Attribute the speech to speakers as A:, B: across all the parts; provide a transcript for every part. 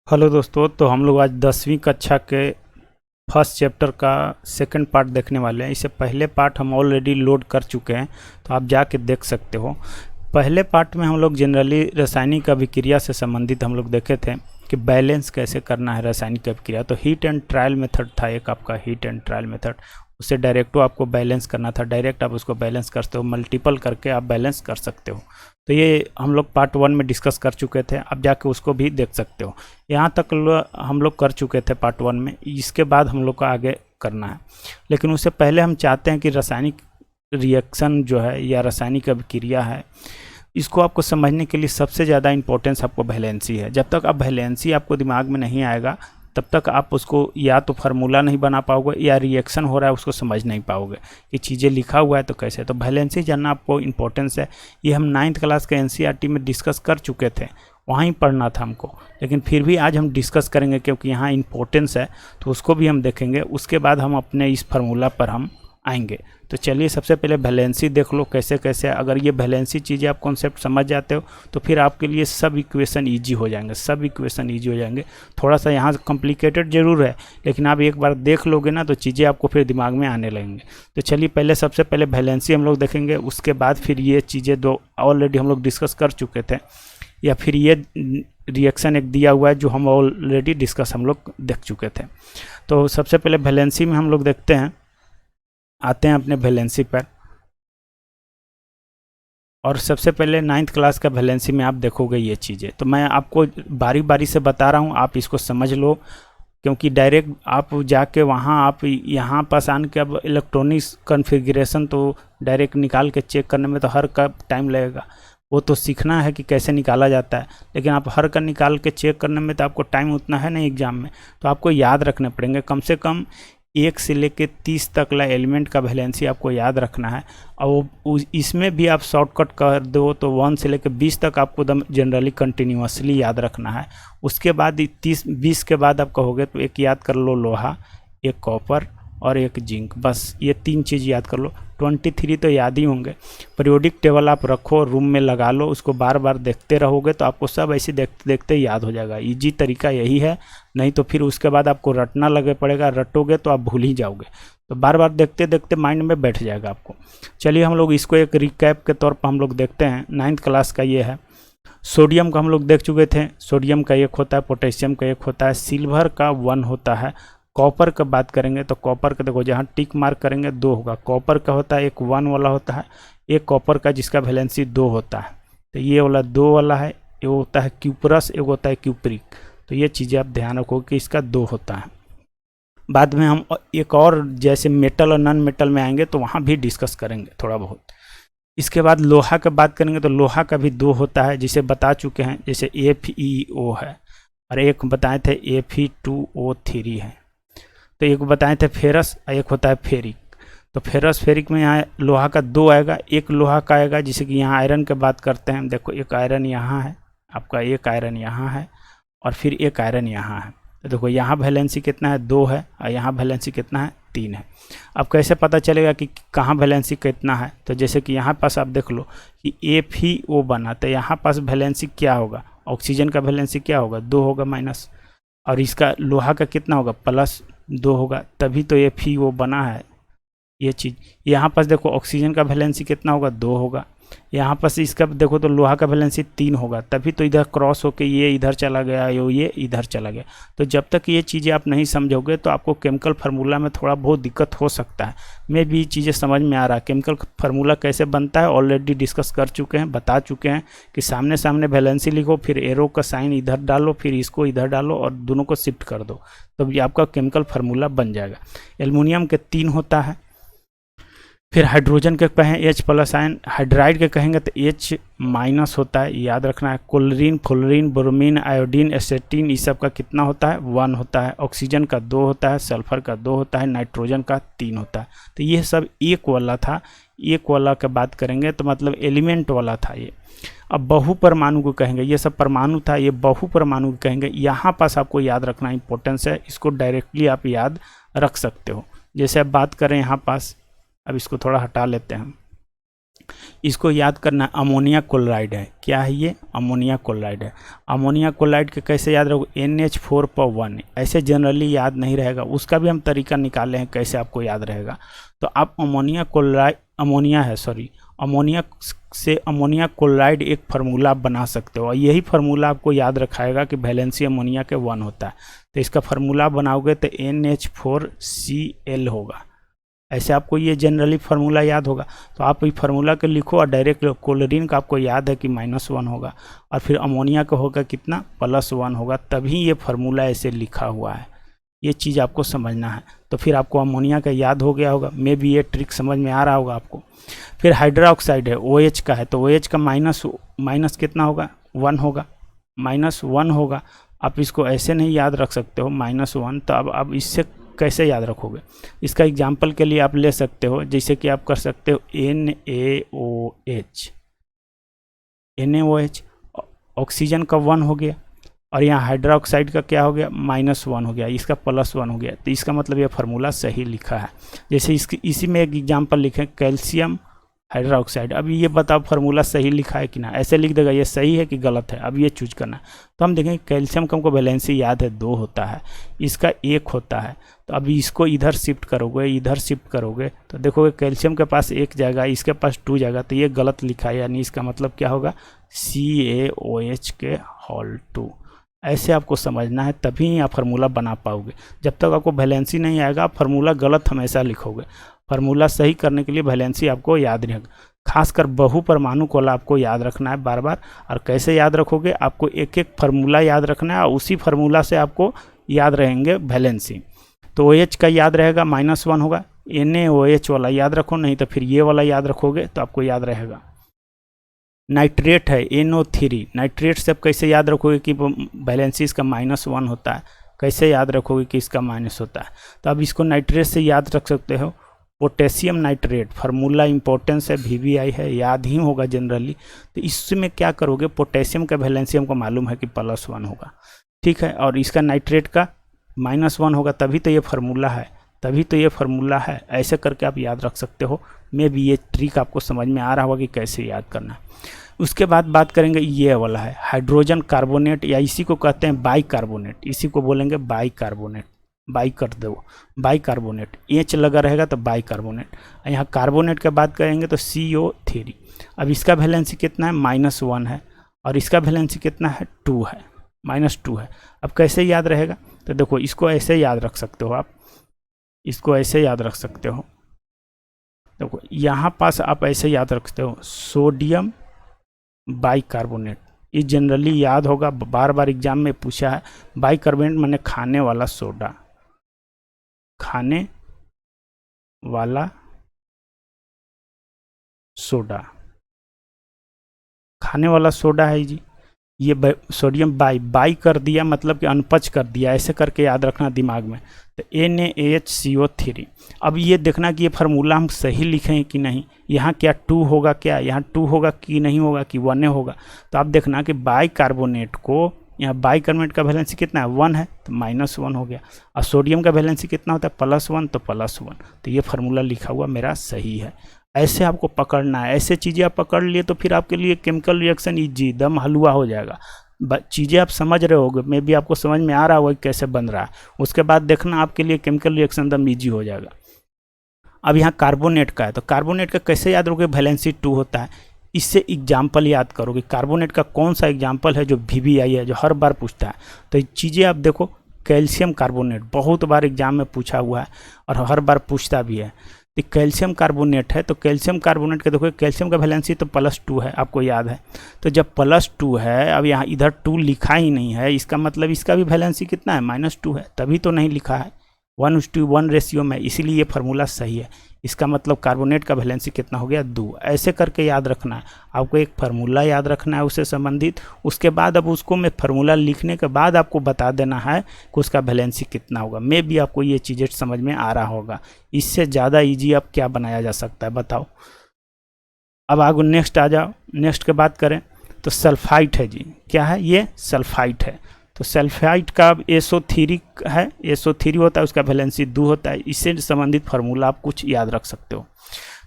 A: Hello दोस्तों, तो हम लोग आज 10वीं कक्षा के फर्स्ट चैप्टर का सेकंड पार्ट देखने वाले हैं। इससे पहले पार्ट हम ऑलरेडी लोड कर चुके हैं, तो आप जाके देख सकते हो। पहले पार्ट में हम लोग जनरली रासायनिक अभिक्रिया से संबंधित हम लोग देखे थे कि बैलेंस कैसे करना है रासायनिक अभिक्रिया। तो हीट एंड ट्रायल मेथड था एक आपका, हीट एंड ट्रायल मेथड। उससे डायरेक्टो आपको बैलेंस करना था, डायरेक्ट आप उसको बैलेंस करते हो, मल्टीपल करके आप बैलेंस कर सकते हो। तो ये हम लोग पार्ट 1 में डिस्कस कर चुके थे, अब जाके उसको भी देख सकते हो। यहाँ तक हम लोग कर चुके थे पार्ट 1 में, इसके बाद हम लोग को आगे करना है। लेकिन उससे पहले हम चाहते हैं कि रासायनिक रिएक्शन जो है या रासायनिक अभिक्रिया है, इसको आपको समझने के लिए सबसे ज़्यादा इंपॉर्टेंस आपको वैलेंसी है। जब तक आप वैलेंसी आपको दिमाग में नहीं आएगा, तब तक आप उसको या तो फार्मूला नहीं बना पाओगे या रिएक्शन हो रहा है उसको समझ नहीं पाओगे कि चीज़ें लिखा हुआ है तो कैसे। तो वैलेंसी जानना आपको इम्पोर्टेंस है। ये हम 9th क्लास के एनसीईआरटी में डिस्कस कर चुके थे, वहीं पढ़ना था हमको, लेकिन फिर भी आज हम डिस्कस करेंगे क्योंकि यहाँ इम्पोर्टेंस है, तो उसको भी हम देखेंगे। उसके बाद हम अपने इस फार्मूला पर हम आएंगे। तो चलिए सबसे पहले वैलेंसी देख लो कैसे कैसे। अगर ये वैलेंसी चीज़ें आप कॉन्सेप्ट समझ जाते हो तो फिर आपके लिए सब इक्वेशन ईजी हो जाएंगे, सब इक्वेशन ईजी हो जाएंगे। थोड़ा सा यहाँ कॉम्प्लिकेटेड जरूर है, लेकिन आप एक बार देख लोगे ना तो चीज़ें आपको फिर दिमाग में आने लगेंगे। तो चलिए पहले सबसे पहले वैलेंसी हम लोग देखेंगे, उसके बाद फिर ये चीज़ें दो ऑलरेडी हम लोग डिस्कस कर चुके थे, या फिर ये रिएक्शन एक दिया हुआ है जो हम ऑलरेडी डिस्कस हम लोग देख चुके थे। तो सबसे पहले वैलेंसी में हम लोग देखते हैं, आते हैं अपने वैलेंसी पर। और सबसे पहले 9th क्लास का वैलेंसी में आप देखोगे ये चीज़ें, तो मैं आपको बारी बारी से बता रहा हूँ, आप इसको समझ लो। क्योंकि डायरेक्ट आप जाके वहाँ आप यहाँ पास आन के अब इलेक्ट्रॉनिक्स कॉन्फ़िगरेशन तो डायरेक्ट निकाल के चेक करने में तो हर का टाइम लगेगा। वो तो सीखना है कि कैसे निकाला जाता है, लेकिन आप हर का निकाल के चेक करने में तो आपको टाइम उतना है नहीं एग्ज़ाम में। तो आपको याद रखने पड़ेंगे कम से कम 1 से लेके 30 तक ला एलिमेंट का वैलेंसी आपको याद रखना है। और इसमें भी आप शॉर्टकट कर दो तो 1 से लेके 20 तक आपको एकदम जनरली कंटिन्यूसली याद रखना है। उसके बाद 30-20 के बाद आप कहोगे तो एक याद कर लो लोहा, एक कॉपर और एक जिंक, बस ये 3 चीज़ याद कर लो। 23 तो याद ही होंगे। पीरियोडिक टेबल आप रखो, रूम में लगा लो, उसको बार बार देखते रहोगे तो आपको सब ऐसे देखते देखते याद हो जाएगा। इजी तरीका यही है, नहीं तो फिर उसके बाद आपको रटना लगे पड़ेगा, रटोगे तो आप भूल ही जाओगे। तो बार बार देखते देखते माइंड में बैठ जाएगा आपको। चलिए हम लोग इसको एक रिकैप के तौर पर हम लोग देखते हैं। 9th क्लास का ये है। सोडियम का हम लोग देख चुके थे, सोडियम का 1 होता है, पोटेशियम का 1 होता है, सिल्वर का 1 होता है। कॉपर का बात करेंगे तो कॉपर का देखो जहाँ टिक मार्क करेंगे 2 होगा। कॉपर का होता है एक 1 वाला होता है, एक कॉपर का जिसका वैलेंसी 2 होता है। तो ये वाला 2 वाला है, ये होता है क्यूपरस, एक होता है क्यूप्रिक। तो ये चीज़ें आप ध्यान रखो कि इसका 2 होता है। बाद में हम एक और जैसे मेटल और नॉन मेटल में आएंगे तो वहाँ भी डिस्कस करेंगे थोड़ा बहुत। इसके बाद लोहा का बात करेंगे तो लोहा का भी 2 होता है, जिसे बता चुके हैं, जैसे FeO है, और एक बताए थे Fe2O3 है। तो एक बताए थे फेरस, एक होता है फेरिक। तो फेरस फेरिक में यहाँ लोहा का 2 आएगा, एक लोहा का आएगा। जैसे कि यहाँ आयरन की बात करते हैं, देखो एक आयरन यहाँ है आपका, एक आयरन यहाँ है और फिर एक आयरन यहाँ है। तो देखो यहाँ वैलेंसी कितना है, 2 है, और यहाँ वैलेंसी कितना है, 3 है। अब कैसे पता चलेगा कि कहाँ वैलेंसी कितना है? तो जैसे कि यहाँ पास आप देख लो कि FeO बना, तो यहाँ पास वैलेंसी क्या होगा, ऑक्सीजन का वैलेंसी क्या होगा, 2 होगा माइनस, और इसका लोहा का कितना होगा, +2 होगा, तभी तो FeO बना है ये चीज़। यहाँ पास देखो ऑक्सीजन का वैलेंसी कितना होगा, 2 होगा। यहाँ पास इसका देखो तो लोहा का वैलेंसी 3 होगा, तभी तो इधर क्रॉस होके ये इधर चला गया, ये इधर चला गया। तो जब तक ये चीज़ें आप नहीं समझोगे तो आपको केमिकल फार्मूला में थोड़ा बहुत दिक्कत हो सकता है। मैं भी चीज़ें समझ में आ रहा है, केमिकल फार्मूला कैसे बनता है ऑलरेडी डिस्कस कर चुके हैं, बता चुके हैं कि सामने सामने वैलेंसी लिखो, फिर एरो का साइन इधर डालो, फिर इसको इधर डालो और दोनों को शिफ्ट कर दो, तो ये आपका केमिकल फार्मूला बन जाएगा। एल्युमिनियम के 3 होता है। फिर हाइड्रोजन के कहें H+ आयन, हाइड्राइड के कहेंगे तो H- होता है, याद रखना है। क्लोरीन, फ्लोरीन, ब्रोमीन, आयोडीन, एसेटीन, इस सब का कितना होता है, 1 होता है। ऑक्सीजन का 2 होता है, सल्फर का 2 होता है, नाइट्रोजन का 3 होता है। तो ये सब एक वाला था। एक वाला का बात करेंगे तो मतलब एलिमेंट वाला था ये। अब बहु परमाणु को कहेंगे, ये सब परमाणु था, ये बहु परमाणु को कहेंगे। यहाँ पास आपको याद रखना इंपॉर्टेंस है, इसको डायरेक्टली आप याद रख सकते हो। जैसे अब बात करें यहाँ पास, अब इसको थोड़ा हटा लेते हैं हम। इसको याद करना, अमोनिया क्लोराइड है। क्या है ये? अमोनिया क्लोराइड है। अमोनिया क्लोराइड के कैसे याद रखोगे? NH4 ऐसे जनरली याद नहीं रहेगा, उसका भी हम तरीका निकाले हैं कैसे आपको याद रहेगा। तो आप अमोनिया क्लोराइड, अमोनिया से अमोनिया क्लोराइड एक फार्मूला बना सकते हो, और यही फार्मूला आपको याद रखाएगा कि वैलेंसी अमोनिया के 1 होता है। तो इसका फार्मूला बनाओगे तो NH4Cl होगा। ऐसे आपको ये जनरली फार्मूला याद होगा। तो आप ये फार्मूला को लिखो और डायरेक्ट क्लोरीन का आपको याद है कि -1 होगा, और फिर अमोनिया का होगा कितना? +1 होगा, तभी ये फार्मूला ऐसे लिखा हुआ है। ये चीज़ आपको समझना है। तो फिर आपको अमोनिया का याद हो गया होगा, मे भी ये ट्रिक समझ में आ रहा होगा आपको। फिर हाइड्रोक्साइड है, OH का है, तो OH का माइनस कितना होगा? 1 होगा, -1 होगा। आप इसको ऐसे नहीं याद रख सकते हो -1, तो अब इससे कैसे याद रखोगे? इसका एग्जाम्पल के लिए आप ले सकते हो, जैसे कि आप कर सकते हो NaOH, ऑक्सीजन का 1 हो गया, और यहाँ हाइड्रोक्साइड का क्या हो गया? -1 हो गया, इसका +1 हो गया। तो इसका मतलब ये फार्मूला सही लिखा है। जैसे इसी में एक एग्जाम्पल लिखें, कैल्शियम हाइड्रोक्साइड। अब ये बताओ फार्मूला सही लिखा है कि ना? ऐसे लिख देगा, ये सही है कि गलत है, अब ये चूज करना है। तो हम देखेंगे कैल्शियम का हमको वैलेंसी याद है 2 होता है, इसका 1 होता है। तो अभी इसको इधर शिफ्ट करोगे तो देखोगे कैल्शियम के पास 1 जाएगा, इसके पास 2 जाएगा, तो ये गलत लिखा है, यानी इसका मतलब क्या होगा? CaOH के होल 2। ऐसे आपको समझना है, तभी आप फार्मूला बना पाओगे। जब तक आपको वैलेंसी नहीं आएगा, आप फार्मूला गलत हमेशा लिखोगे। फार्मूला सही करने के लिए वैलेंसी आपको याद रहेगा, खासकर बहु परमाणु कोला आपको याद रखना है बार बार। और कैसे याद रखोगे? आपको एक एक फार्मूला याद रखना है, और उसी फार्मूला से आपको याद रहेंगे वैलेंसी। तो OH का याद रहेगा -1 होगा, NaOH वाला याद रखो, नहीं तो फिर ये वाला याद रखोगे तो आपको याद रहेगा। नाइट्रेट है, NO3। नाइट्रेट से आप कैसे याद रखोगे कि वैलेंसी इसका -1 होता है? कैसे याद रखोगे कि इसका माइनस होता है? तो अब इसको नाइट्रेट से याद रख सकते हो। पोटेशियम नाइट्रेट, फार्मूला इंपॉर्टेंस है, VBI है, याद ही होगा जनरली। तो इसमें क्या करोगे? पोटेशियम का वैलेंसी हमको मालूम है कि +1 होगा, ठीक है, और इसका नाइट्रेट का -1 होगा, तभी तो ये फार्मूला है। ऐसे करके आप याद रख सकते हो। मे भी ये ट्रिक आपको समझ में आ रहा होगा कि कैसे याद करना है। उसके बाद बात करेंगे, ये वाला है हाइड्रोजन कार्बोनेट, या इसी को कहते हैं बाइकार्बोनेट, इसी को बोलेंगे बाइकार्बोनेट। बाई कर दो, बाइकार्बोनेट, H लगा रहेगा तो बाइकार्बोनेट। यहाँ कार्बोनेट की बात करेंगे तो CO3। अब इसका वैलेंसी कितना है? -1 है, और इसका वैलेंसी कितना है? 2 है, -2 है। अब कैसे याद रहेगा? तो देखो, इसको ऐसे याद रख सकते हो आप, इसको ऐसे याद रख सकते हो। देखो यहाँ पास आप ऐसे याद रखते हो, सोडियम बाइकार्बोनेट। ये जनरली याद होगा, बार बार एग्जाम में पूछा है। बाइकार्बोनेट माने खाने वाला सोडा, खाने वाला सोडा, खाने वाला सोडा है जी। ये सोडियम बाई कर दिया, मतलब कि अनपच कर दिया, ऐसे करके याद रखना दिमाग में। तो NaHCO3। अब ये देखना कि ये फार्मूला हम सही लिखे हैं कि नहीं। यहाँ क्या 2 होगा? क्या यहाँ 2 होगा कि नहीं होगा, कि 1 होगा? तो आप देखना कि बाइकार्बोनेट को, यहाँ बाइकार्बोनेट का वैलेंसी कितना है? 1 है, तो -1 हो गया। और सोडियम का वैलेंसी कितना होता है? +1, तो +1। तो ये फार्मूला लिखा हुआ मेरा सही है। ऐसे आपको पकड़ना है, ऐसे चीज़ें आप पकड़ लिए तो फिर आपके लिए केमिकल रिएक्शन ईजी, दम हलवा हो जाएगा। चीज़ें आप समझ रहे होगे, मे भी आपको समझ में आ रहा होगा कैसे बन रहा है। उसके बाद देखना आपके लिए केमिकल रिएक्शन दम ईजी हो जाएगा। अब यहाँ कार्बोनेट का है, तो कार्बोनेट का कैसे याद रखोगे? वैलेंसी 2 होता है। इससे एग्जाम्पल याद करोगे, कार्बोनेट का कौन सा एग्जाम्पल है जो VBI है, जो हर बार पूछता है। तो चीज़ें आप देखो, कैल्शियम कार्बोनेट बहुत बार एग्जाम में पूछा हुआ है और हर बार पूछता भी है। तो कैल्शियम कार्बोनेट है, तो कैल्शियम कार्बोनेट का देखो, कैल्शियम का वैलेंसी तो +2 है, आपको याद है। तो जब +2 है, अब यहाँ इधर 2 लिखा ही नहीं है, इसका मतलब इसका भी वैलेंसी कितना है? -2 है, तभी तो नहीं लिखा है 1:1 रेशियो में, इसीलिए ये फार्मूला सही है। इसका मतलब कार्बोनेट का वैलेंसी कितना हो गया? 2। ऐसे करके याद रखना है आपको, एक फार्मूला याद रखना है उससे संबंधित। उसके बाद अब उसको मैं फार्मूला लिखने के बाद आपको बता देना है कि उसका वैलेंसी कितना होगा। मे भी आपको ये चीज़ें समझ में आ रहा होगा। इससे ज़्यादा ईजी अब क्या बनाया जा सकता है बताओ? अब आगे नेक्स्ट आ जाओ। नेक्स्ट की बात करें तो सल्फाइट है जी। क्या है ये? सल्फाइट है। तो सल्फाइट का SO3 है, SO3 होता है, उसका वैलेंसी 2 होता है। इससे संबंधित फार्मूला आप कुछ याद रख सकते हो।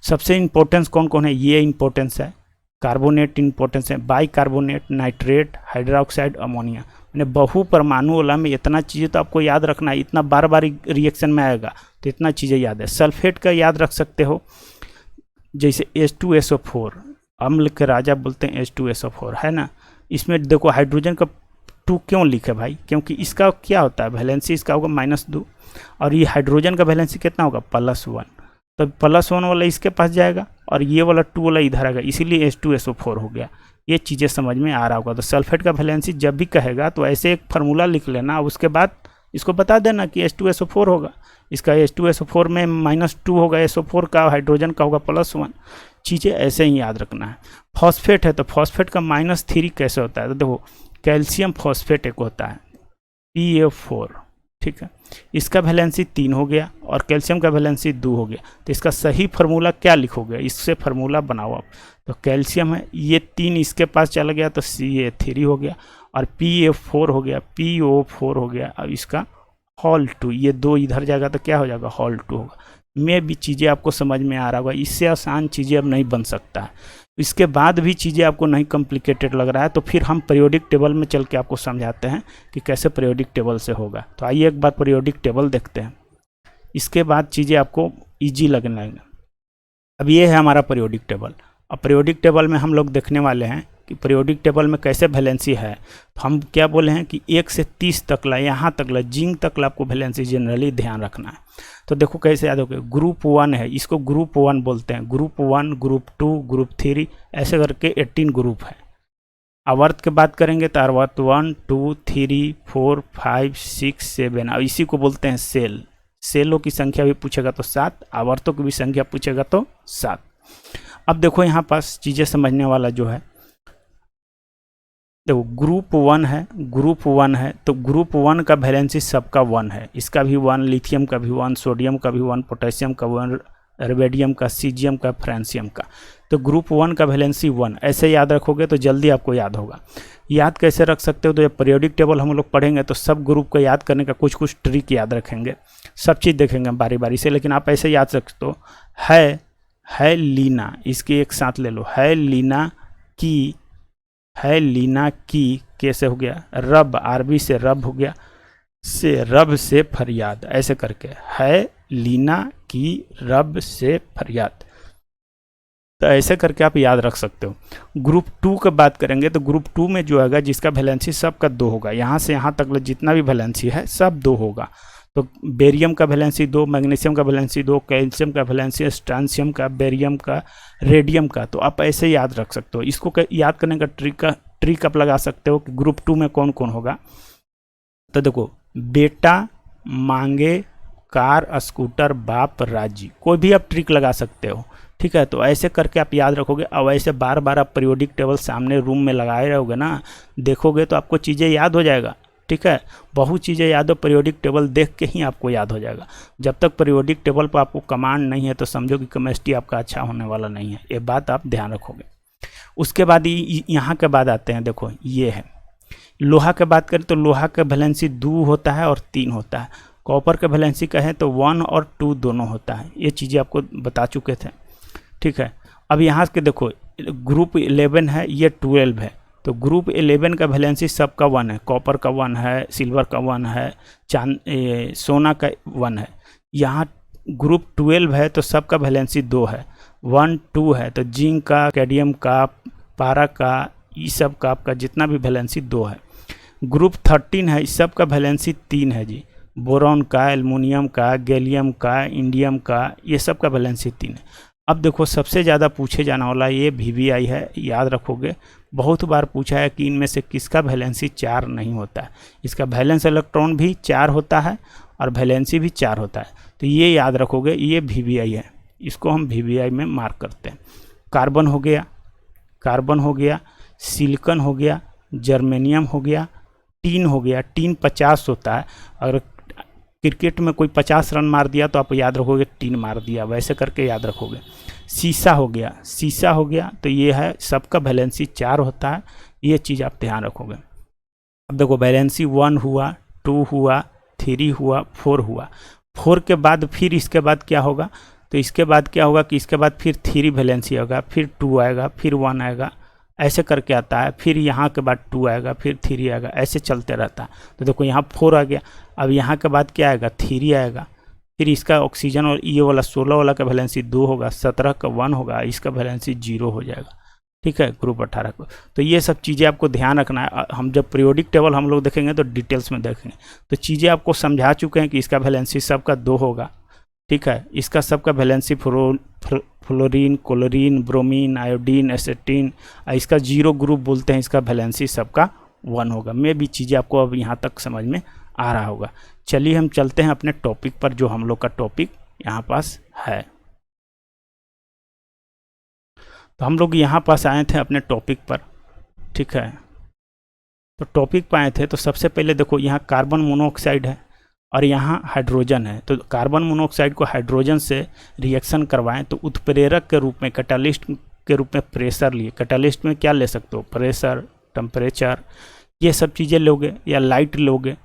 A: सबसे इम्पोर्टेंस कौन कौन है, ये इम्पोर्टेंस है, कार्बोनेट इम्पोर्टेंस है, बाइकार्बोनेट, नाइट्रेट, हाइड्रोक्साइड, अमोनिया। मैंने बहु परमाणु वाला में इतना चीज़ें तो आपको याद रखना है, इतना बार बार रिएक्शन में आएगा तो इतना चीज़ें याद है। सल्फेट का याद रख सकते हो, जैसे H2SO4, अम्ल के राजा बोलते हैं H2SO4, है ना। इसमें देखो हाइड्रोजन का 2 क्यों लिखे भाई, क्योंकि इसका क्या होता है, वैलेंसी इसका होगा -2 और ये हाइड्रोजन का वैलेंसी कितना होगा, +1, तो +1 वाला इसके पास जाएगा और ये वाला 2 वाला इधर आएगा, इसीलिए H2SO4 हो गया। ये चीज़ें समझ में आ रहा होगा। तो सल्फेट का वैलेंसी जब भी कहेगा तो ऐसे एक फार्मूला लिख लेना, उसके बाद इसको बता देना कि H2SO4 होगा, इसका H2SO4 में -2 होगा, SO4 का, हाइड्रोजन का होगा +1। चीज़ें ऐसे ही याद रखना है। फॉस्फेट है तो फॉस्फेट का -3 कैसे होता है, तो देखो कैल्शियम फॉस्फेट एक होता है PA4, ठीक है, इसका वैलेंसी 3 हो गया और कैल्शियम का वैलेंसी 2 हो गया। तो इसका सही फार्मूला क्या लिखोगे, इससे फार्मूला बनाओ आप। तो कैल्शियम है, ये 3 इसके पास चला गया तो CA3 हो गया और PA4 हो गया, PO4 हो गया। अब इसका हॉल 2, ये 2 इधर जाएगा तो क्या हो जाएगा, हॉल 2 होगा। में भी चीज़ें आपको समझ में आ रहा होगा, इससे आसान चीज़ें अब नहीं बन सकता है। इसके बाद भी चीज़ें आपको नहीं कॉम्प्लिकेटेड लग रहा है तो फिर हम पीरियोडिक टेबल में चल के आपको समझाते हैं कि कैसे पीरियोडिक टेबल से होगा। तो आइए एक बार पीरियोडिक टेबल देखते हैं, इसके बाद चीज़ें आपको ईजी लगने लगेंगी। अब ये है हमारा पीरियोडिक टेबल। अब पीरियोडिक टेबल में हम लोग देखने वाले हैं कि पीरियोडिक टेबल में कैसे वैलेंसी है। तो हम क्या बोले हैं कि 1 से 30 तक ला, यहाँ तक ला, जिंक तक ला आपको वैलेंसी जनरली ध्यान रखना है। तो देखो कैसे याद होगा, ग्रुप 1 है, इसको ग्रुप 1 बोलते हैं, ग्रुप 1, ग्रुप 2, ग्रुप 3, ऐसे करके 18 ग्रुप है। आवर्त की बात करेंगे तो आवर्त 1, 2, 3, 4, 5, 6, 7, और इसी को बोलते हैं सेल। सेलों की संख्या भी पूछेगा तो 7, आवर्तों की भी संख्या पूछेगा तो 7। अब देखो यहाँ पास चीज़ें समझने वाला जो है, देखो ग्रुप 1 है, ग्रुप 1 है तो ग्रुप 1 का वैलेंसी सबका 1 है, इसका भी 1, लिथियम का भी 1, सोडियम का भी 1, पोटेशियम का 1, रुबिडियम का, सीजियम का, फ्रांसियम का। तो ग्रुप 1 का वैलेंसी 1, ऐसे याद रखोगे तो जल्दी आपको याद होगा। याद कैसे रख सकते हो, तो जब पीरियोडिक टेबल हम लोग पढ़ेंगे तो सब ग्रुप को याद करने का कुछ कुछ ट्रिक याद रखेंगे, सब चीज़ देखेंगे बारी बारी से, लेकिन आप ऐसे याद सकते हो। है लीना, इसकी एक साथ ले लो, है लीना की, है लीना की, कैसे हो गया, रब, आरबी से रब हो गया, से रब से फरियाद, ऐसे करके है लीना की, रब से फरियाद। तो ऐसे करके आप याद रख सकते हो। ग्रुप 2 की बात करेंगे तो ग्रुप 2 में जो है जिसका वैलेंसी सबका 2 होगा, यहाँ से यहाँ तक जितना भी वैलेंसी है सब 2 होगा। तो बेरियम का वैलेंसी 2, मैग्नीशियम का वैलेंसी 2, कैल्शियम का वैलेंसी, स्ट्रांसियम का, बेरियम का, रेडियम का। तो आप ऐसे याद रख सकते हो। इसको याद करने का ट्रिक आप लगा सकते हो कि ग्रुप 2 में कौन कौन होगा। तो देखो, बेटा, मांगे, कार, स्कूटर, बाप, राजी, कोई भी आप ट्रिक लगा सकते हो, ठीक है। तो ऐसे करके आप याद रखोगे। अब ऐसे बार बार आप पीरियोडिक टेबल सामने रूम में लगाए रहोगे ना, देखोगे तो आपको चीज़ें याद हो जाएगा, ठीक है। बहुत चीज़ें याद हो, पीरियोडिक टेबल देख के ही आपको याद हो जाएगा। जब तक पीरियोडिक टेबल पर आपको कमांड नहीं है तो समझो कि केमिस्ट्री आपका अच्छा होने वाला नहीं है, ये बात आप ध्यान रखोगे। उसके बाद यहाँ के बाद आते हैं, देखो ये है लोहा के बात करें तो लोहा का वैलेंसी 2 होता है और 3 होता है। कॉपर का वैलेंसी कहें तो 1 और 2 दोनों होता है। ये चीज़ें आपको बता चुके थे, ठीक है। अब यहाँ के देखो ग्रुप 11 है, ये 12 है। तो ग्रुप 11 का वैलेंसी सबका 1 है, कॉपर का 1 है, सिल्वर का 1 है, सोना का 1 है। यहाँ ग्रुप 12 है तो सबका वैलेंसी 2 है, 1, 2 है। तो जिंक का, कैडमियम का, पारा का, ये सब का आपका जितना भी वैलेंसी 2 है। ग्रुप 13 है, इस सब का वैलेंसी 3 है जी, बोरॉन का, एल्युमिनियम का, गैलियम का, इंडियम का, ये सब का वैलेंसी 3 है। अब देखो सबसे ज़्यादा पूछे जाने वाला ये VVI है, याद रखोगे। बहुत बार पूछा है कि इनमें से किसका वैलेंसी 4 नहीं होता है। इसका वैलेंस इलेक्ट्रॉन भी 4 होता है और वैलेंसी भी 4 होता है। तो ये याद रखोगे, ये VVI है, इसको हम VVI में मार्क करते हैं। कार्बन हो गया, कार्बन हो गया, सिलिकॉन हो गया, जर्मेनियम हो गया, टीन हो गया। टीन 50 होता है, अगर क्रिकेट में कोई 50 रन मार दिया तो आप याद रखोगे टीन मार दिया, वैसे करके याद रखोगे। शीशा हो गया, शीशा हो गया, तो ये है सबका वैलेंसी 4 होता है, ये चीज़ आप ध्यान रखोगे। अब देखो वैलेंसी 1 हुआ, 2 हुआ, 3 हुआ, 4 हुआ। 4 के बाद फिर इसके बाद क्या होगा, तो इसके बाद क्या होगा कि इसके बाद फिर 3 वैलेंसी होगा, फिर 2 आएगा, फिर 1 आएगा, ऐसे करके आता है। फिर यहाँ के बाद 2 आएगा, फिर 3 आएगा, ऐसे चलते रहता है। तो देखो यहाँ 4 आ गया। अब यहाँ के बाद क्या आएगा, 3 आएगा। फिर इसका ऑक्सीजन और ये वाला 16 वाला का वैलेंसी 2 होगा, 17 का 1 होगा, इसका वैलेंसी 0 हो जाएगा। ठीक है, ग्रुप 18 को। तो ये सब चीज़ें आपको ध्यान रखना है। हम जब पीरियोडिक टेबल हम लोग देखेंगे तो डिटेल्स में देखेंगे। तो चीज़ें आपको समझा चुके हैं कि इसका वैलेंसी सबका 2 होगा। ठीक है, इसका सबका valency fluorine, chlorine, bromine, iodine, astatine, इसका 0 ग्रुप बोलते हैं, इसका वैलेंसी सबका 1 होगा। मैं भी चीज़ें आपको अब यहाँ तक समझ में आ रहा होगा। चलिए हम चलते हैं अपने टॉपिक पर, जो हम लोग का टॉपिक यहाँ पास है। तो हम लोग यहाँ पास आए थे अपने टॉपिक पर। ठीक है, तो टॉपिक पर आए थे तो सबसे पहले देखो यहाँ कार्बन मोनोऑक्साइड है और यहाँ हाइड्रोजन है। तो कार्बन मोनोऑक्साइड को हाइड्रोजन से रिएक्शन करवाएं तो उत्प्रेरक के रूप में, कैटालिस्ट के रूप में प्रेशर लिए। कैटालिस्ट में क्या ले सकते हो, प्रेशर, टेम्परेचर, ये सब चीज़ें लोगे या लाइट लोगे।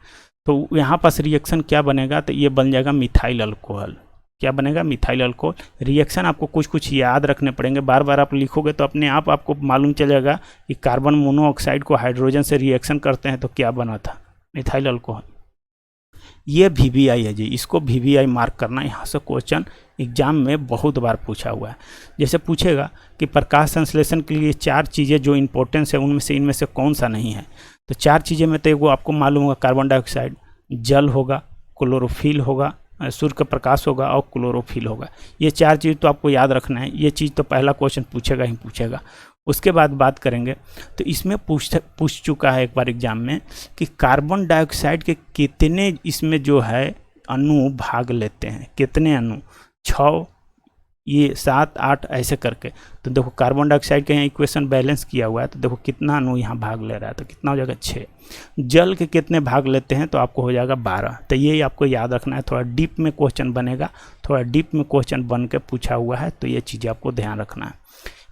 A: तो यहाँ पास रिएक्शन क्या बनेगा, तो ये बन जाएगा मिथाइल अल्कोहल। क्या बनेगा, मिथाइल अल्कोहल। रिएक्शन आपको कुछ कुछ याद रखने पड़ेंगे, बार बार आप लिखोगे तो अपने आप आपको मालूम चलेगा कि कार्बन मोनोऑक्साइड को हाइड्रोजन से रिएक्शन करते हैं तो क्या बना था, मिथाइल अल्कोहल। ये VBI है जी, इसको VBI मार्क करना। यहाँ से क्वेश्चन एग्जाम में बहुत बार पूछा हुआ है। जैसे पूछेगा कि प्रकाश संश्लेषण के लिए 4 चीज़ें जो इंपॉर्टेंस है उनमें से इनमें से कौन सा नहीं है। तो 4 चीज़ें में तो वो आपको मालूम होगा, कार्बन डाइऑक्साइड, जल होगा, क्लोरोफिल होगा, सूर्य का प्रकाश होगा और क्लोरोफिल होगा। ये 4 चीज़ तो आपको याद रखना है। ये चीज़ तो पहला क्वेश्चन पूछेगा ही पूछेगा। उसके बाद बात करेंगे तो इसमें पूछ चुका है एक बार एग्जाम में कि कार्बन डाइऑक्साइड के कितने इसमें जो है अणु भाग लेते हैं, कितने अणु, 6, ये 7, 8 ऐसे करके। तो देखो कार्बन डाइऑक्साइड का यहाँ इक्वेशन बैलेंस किया हुआ है, तो देखो कितना अणु यहाँ भाग ले रहा है, तो कितना हो जाएगा 6। जल के कितने भाग लेते हैं, तो आपको हो जाएगा 12। तो ये आपको याद रखना है। थोड़ा डीप में क्वेश्चन बनेगा, थोड़ा डीप में क्वेश्चन बन के पूछा हुआ है, तो ये चीज़ें आपको ध्यान रखना है।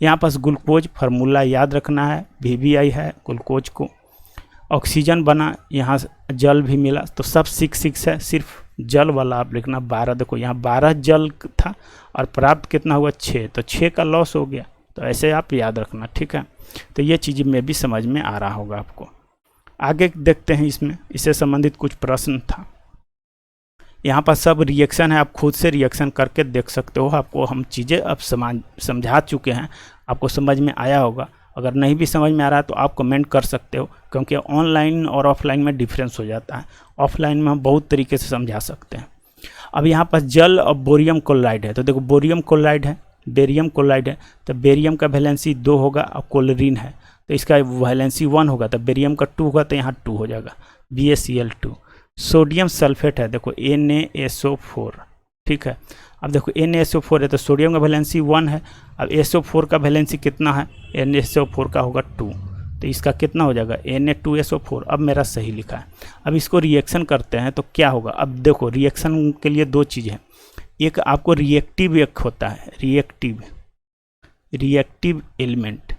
A: यहाँ पास ग्लूकोज फार्मूला याद रखना है, VBI है ग्लूकोज को। ऑक्सीजन बना, यहाँ जल भी मिला, तो सब 6 है, सिर्फ जल वाला आप लिखना 12। देखो यहाँ 12 जल था और प्राप्त कितना हुआ 6, तो 6 का लॉस हो गया। तो ऐसे आप याद रखना। ठीक है, तो ये चीज़ें में भी समझ में आ रहा होगा आपको। आगे देखते हैं, इसमें इससे संबंधित कुछ प्रश्न था। यहाँ पर सब रिएक्शन है, आप खुद से रिएक्शन करके देख सकते हो। आपको हम चीज़ें अब समझा चुके हैं, आपको समझ में आया होगा। अगर नहीं भी समझ में आ रहा है तो आप कमेंट कर सकते हो, क्योंकि ऑनलाइन और ऑफलाइन में डिफरेंस हो जाता है। ऑफलाइन में हम बहुत तरीके से समझा सकते हैं। अब यहाँ पर जल और बोरियम क्लोराइड है, तो देखो बोरियम क्लोराइड है, बेरियम क्लोराइड है। तो बेरियम का वैलेंसी 2 होगा और क्लोरीन है तो इसका वैलेंसी 1 होगा। तो बेरियम का 2 होगा तो यहाँ 2 हो जाएगा, BaCl2। सोडियम सल्फेट है, देखो NaSO4। ठीक है, अब देखो NaSO4 है तो सोडियम का वैलेंसी 1 है। अब SO4 का वैलेंसी कितना है, NaSO4 का होगा 2, तो इसका कितना हो जाएगा Na2SO4। अब मेरा सही लिखा है। अब इसको रिएक्शन करते हैं तो क्या होगा। अब देखो रिएक्शन के लिए 2 चीज़ है, एक आपको रिएक्टिव एक होता है, रिएक्टिव एलिमेंट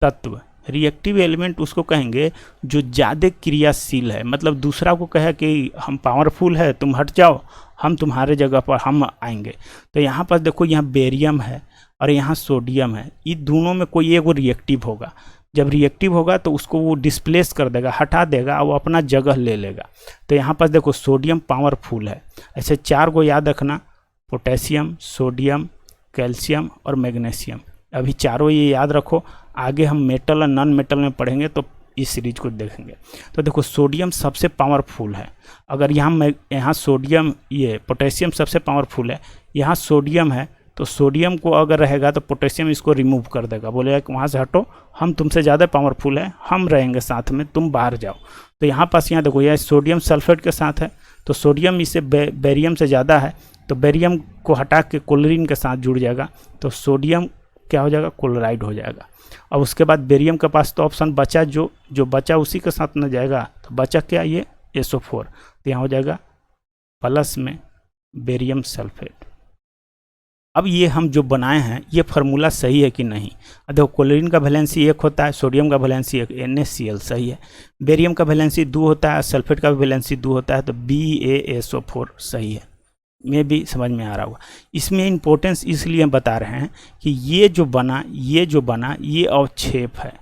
A: तत्व। रिएक्टिव एलिमेंट उसको कहेंगे जो ज़्यादा क्रियाशील है, मतलब दूसरा को कहे कि हम पावरफुल है, तुम हट जाओ, हम तुम्हारे जगह पर हम आएंगे। तो यहाँ पर देखो, यहाँ बेरियम है और यहाँ सोडियम है, ये दोनों में कोई एक वो रिएक्टिव होगा। जब रिएक्टिव होगा तो उसको वो डिस्प्लेस कर देगा, हटा देगा, और वो अपना जगह ले लेगा। तो यहाँ पर देखो सोडियम पावरफुल है। ऐसे 4 को याद रखना, पोटेशियम, सोडियम, कैल्शियम और मैग्नीशियम। अभी चारों ये याद रखो, आगे हम मेटल और नॉन मेटल में पढ़ेंगे तो इस सीरीज को देखेंगे। तो देखो सोडियम सबसे पावरफुल है। अगर यहाँ सोडियम, ये पोटेशियम सबसे पावरफुल है, यहाँ सोडियम है, तो सोडियम को अगर रहेगा तो पोटेशियम इसको रिमूव कर देगा, बोलेगा कि वहाँ से हटो, हम तुमसे ज़्यादा पावरफुल है, हम रहेंगे साथ में, तुम बाहर जाओ। तो यहाँ पास यहाँ देखो, यह सोडियम सल्फेट के साथ है, तो सोडियम इससे बेरियम से ज़्यादा है, तो बेरियम को हटा के क्लोरीन के साथ जुड़ जाएगा, तो सोडियम क्या हो जाएगा, क्लोराइड हो जाएगा। अब उसके बाद बेरियम के पास तो ऑप्शन बचा, जो बचा उसी के साथ न जाएगा, तो बचा क्या, ये SO4, तो यहाँ हो जाएगा प्लस में बेरियम सल्फेट। अब ये हम जो बनाए हैं ये फार्मूला सही है कि नहीं। देखो क्लोरीन का वैलेंसी 1 होता है, सोडियम का वैलेंसी 1, NaCl सही है। बेरियम का वैलेंसी 2 होता है, सल्फेट का वैलेंसी 2 होता है, तो BaSO4 सही है। में भी समझ में आ रहा होगा। इसमें इम्पोर्टेंस इसलिए बता रहे हैं कि ये जो बना ये अवक्षेप है।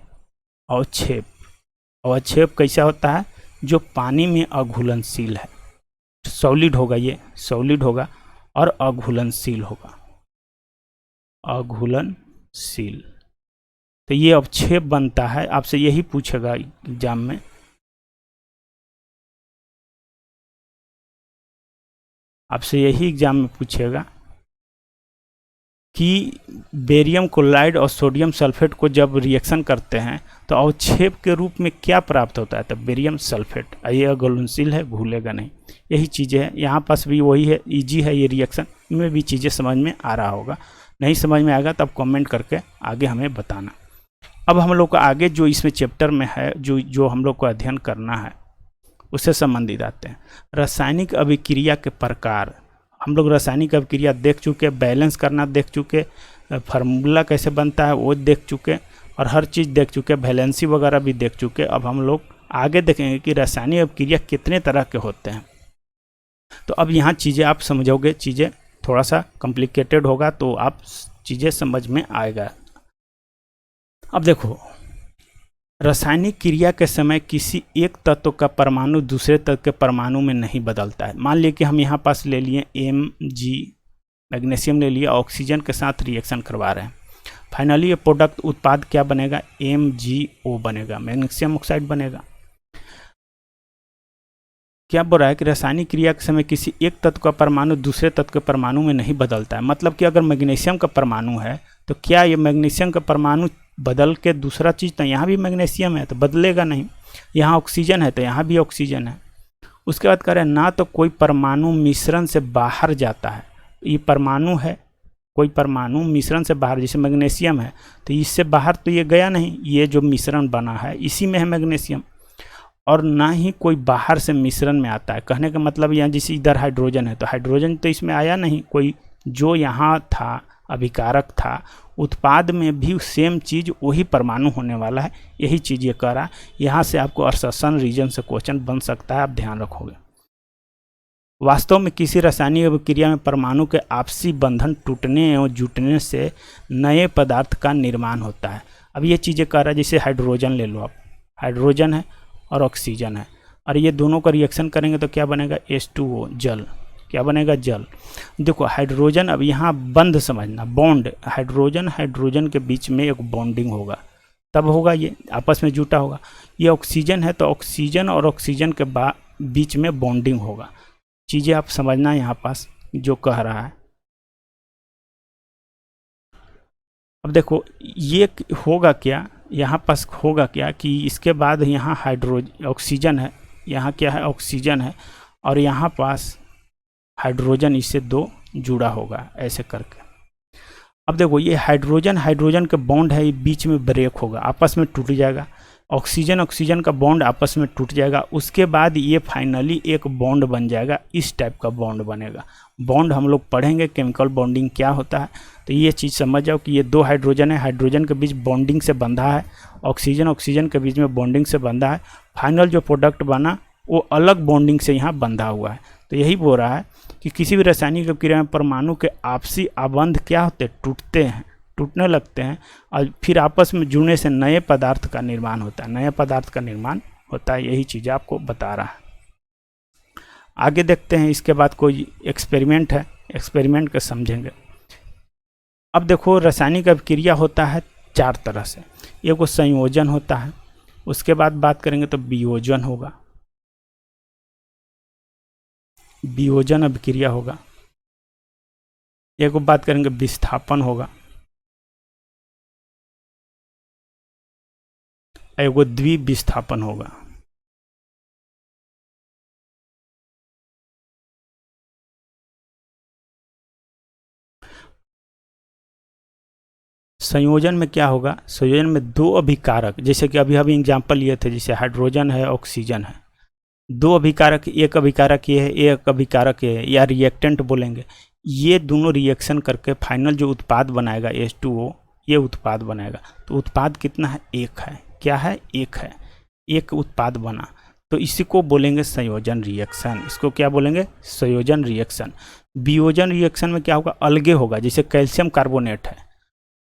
A: अवक्षेप कैसा होता है? जो पानी में अघुलनशील है। सॉलिड होगा, ये सॉलिड होगा और अघुलनशील होगा, अघुलनशील। तो ये अवक्षेप बनता है। आपसे यही पूछेगा एग्जाम में, आपसे यही एग्जाम में पूछेगा कि बेरियम क्लोराइड और सोडियम सल्फेट को जब रिएक्शन करते हैं तो अवक्षेप के रूप में क्या प्राप्त होता है? तो बेरियम सल्फेट। ये अघुलनशील है, घुलेगा नहीं। यही चीज़ें हैं यहाँ पास भी वही है, इजी है ये रिएक्शन में भी चीज़ें समझ में आ रहा होगा। नहीं समझ में आएगा तब कमेंट करके आगे हमें बताना। अब हम लोग को आगे जो इसमें चैप्टर में है, जो हम लोग को अध्ययन करना है उससे संबंधित आते हैं रासायनिक अभिक्रिया के प्रकार। हम लोग रासायनिक अभिक्रिया देख चुके, बैलेंस करना देख चुके, फार्मूला कैसे बनता है वो देख चुके और हर चीज़ देख चुके, वैलेंसी वगैरह भी देख चुके। अब हम लोग आगे देखेंगे कि रासायनिक अभिक्रिया कितने तरह के होते हैं। तो अब यहाँ चीज़ें आप समझोगे, चीज़ें थोड़ा सा कॉम्प्लिकेटेड होगा तो आप चीज़ें समझ में आएगा। अब देखो, रासायनिक क्रिया के समय किसी एक तत्व का परमाणु दूसरे तत्व के परमाणु में नहीं बदलता है। मान लिया कि हम यहाँ पास ले लिए Mg, मैग्नीशियम ले लिया, ऑक्सीजन के साथ रिएक्शन करवा रहे हैं। फाइनली ये प्रोडक्ट उत्पाद क्या बनेगा? MgO बनेगा, मैग्नीशियम ऑक्साइड बनेगा। क्या बोल रहा है कि रासायनिक क्रिया के समय किसी एक तत्व का परमाणु दूसरे तत्व के परमाणु में नहीं बदलता है। मतलब कि अगर मैग्नीशियम का परमाणु है तो क्या ये मैग्नीशियम का परमाणु बदल के दूसरा चीज़, तो यहाँ भी मैग्नीशियम है तो बदलेगा नहीं। यहाँ ऑक्सीजन है तो यहाँ भी ऑक्सीजन है। उसके बाद कह रहे हैं ना तो कोई परमाणु मिश्रण से बाहर जाता है। ये परमाणु है, कोई परमाणु मिश्रण से बाहर, जैसे मैग्नीशियम है तो इससे बाहर तो ये गया नहीं, ये जो मिश्रण बना है इसी में है मैग्नीशियम। और ना ही कोई बाहर से मिश्रण में आता है। कहने का मतलब यहाँ जैसे इधर हाइड्रोजन है तो हाइड्रोजन तो इसमें आया नहीं, कोई जो यहाँ था अभिकारक था, उत्पाद में भी सेम चीज़ वही परमाणु होने वाला है। यही चीज़ ये कह रहा है। यहाँ से आपको असर्शन रीजन से क्वेश्चन बन सकता है, आप ध्यान रखोगे। वास्तव में किसी रासायनिक अभिक्रिया में परमाणु के आपसी बंधन टूटने और जुटने से नए पदार्थ का निर्माण होता है। अब ये चीज़ें कह रहा है, जैसे हाइड्रोजन ले लो आप, हाइड्रोजन है और ऑक्सीजन है और ये दोनों का रिएक्शन करेंगे तो क्या बनेगा? H2O, जल। क्या बनेगा? जल। देखो हाइड्रोजन, अब यहाँ बंध समझना, बॉन्ड, हाइड्रोजन के बीच में एक बॉन्डिंग होगा, तब होगा ये आपस में जुटा होगा। ये ऑक्सीजन है तो ऑक्सीजन और ऑक्सीजन के बीच में बॉन्डिंग होगा। चीज़ें आप समझना यहाँ पास जो कह रहा है। अब देखो ये होगा क्या, यहाँ पास होगा क्या कि इसके बाद यहाँ ऑक्सीजन है, यहाँ क्या है? ऑक्सीजन है और यहाँ पास हाइड्रोजन इससे दो जुड़ा होगा ऐसे करके। अब देखो ये हाइड्रोजन के बॉन्ड है, ये बीच में ब्रेक होगा, आपस में टूट जाएगा। ऑक्सीजन का बॉन्ड आपस में टूट जाएगा। उसके बाद ये फाइनली एक बॉन्ड बन जाएगा, इस टाइप का बॉन्ड बनेगा। बॉन्ड हम लोग पढ़ेंगे केमिकल बॉन्डिंग क्या होता है, तो ये चीज़ समझ जाओ कि ये दो हाइड्रोजन है, हाइड्रोजन के बीच बॉन्डिंग से बंधा है, ऑक्सीजन के बीच में बॉन्डिंग से बंधा है। फाइनल जो प्रोडक्ट बना वो अलग बॉन्डिंग से यहाँ बंधा हुआ है। तो यही बोल रहा है कि किसी भी रासायनिक अभिक्रिया में परमाणु के आपसी आबंध क्या होते हैं? टूटते हैं, टूटने लगते हैं और फिर आपस में जुड़ने से नए पदार्थ का निर्माण होता है, नए पदार्थ का निर्माण होता है। यही चीज़ आपको बता रहा है। आगे देखते हैं, इसके बाद कोई एक्सपेरिमेंट है, एक्सपेरिमेंट को समझेंगे। अब देखो रासायनिक अभिक्रिया होता है चार तरह से। एक वो संयोजन होता है, उसके बाद बात करेंगे तो वियोजन होगा, वियोजन अभिक्रिया होगा। एक बात करेंगे विस्थापन होगा, एगो द्विविस्थापन होगा। संयोजन में क्या होगा? संयोजन में दो अभिकारक, जैसे कि अभी एग्जाम्पल लिए थे, जैसे हाइड्रोजन है, ऑक्सीजन है, दो अभिकारक, एक अभिकारक ये है, एक अभिकारक ये है, या रिएक्टेंट बोलेंगे। ये दोनों रिएक्शन करके फाइनल जो उत्पाद बनाएगा H2O, ये उत्पाद बनाएगा। तो उत्पाद कितना है? एक है। क्या है? एक है। एक उत्पाद बना। तो इसी को बोलेंगे संयोजन रिएक्शन। इसको क्या बोलेंगे? संयोजन रिएक्शन। वियोजन रिएक्शन में क्या होगा? अलगे होगा। जैसे कैल्शियम कार्बोनेट है,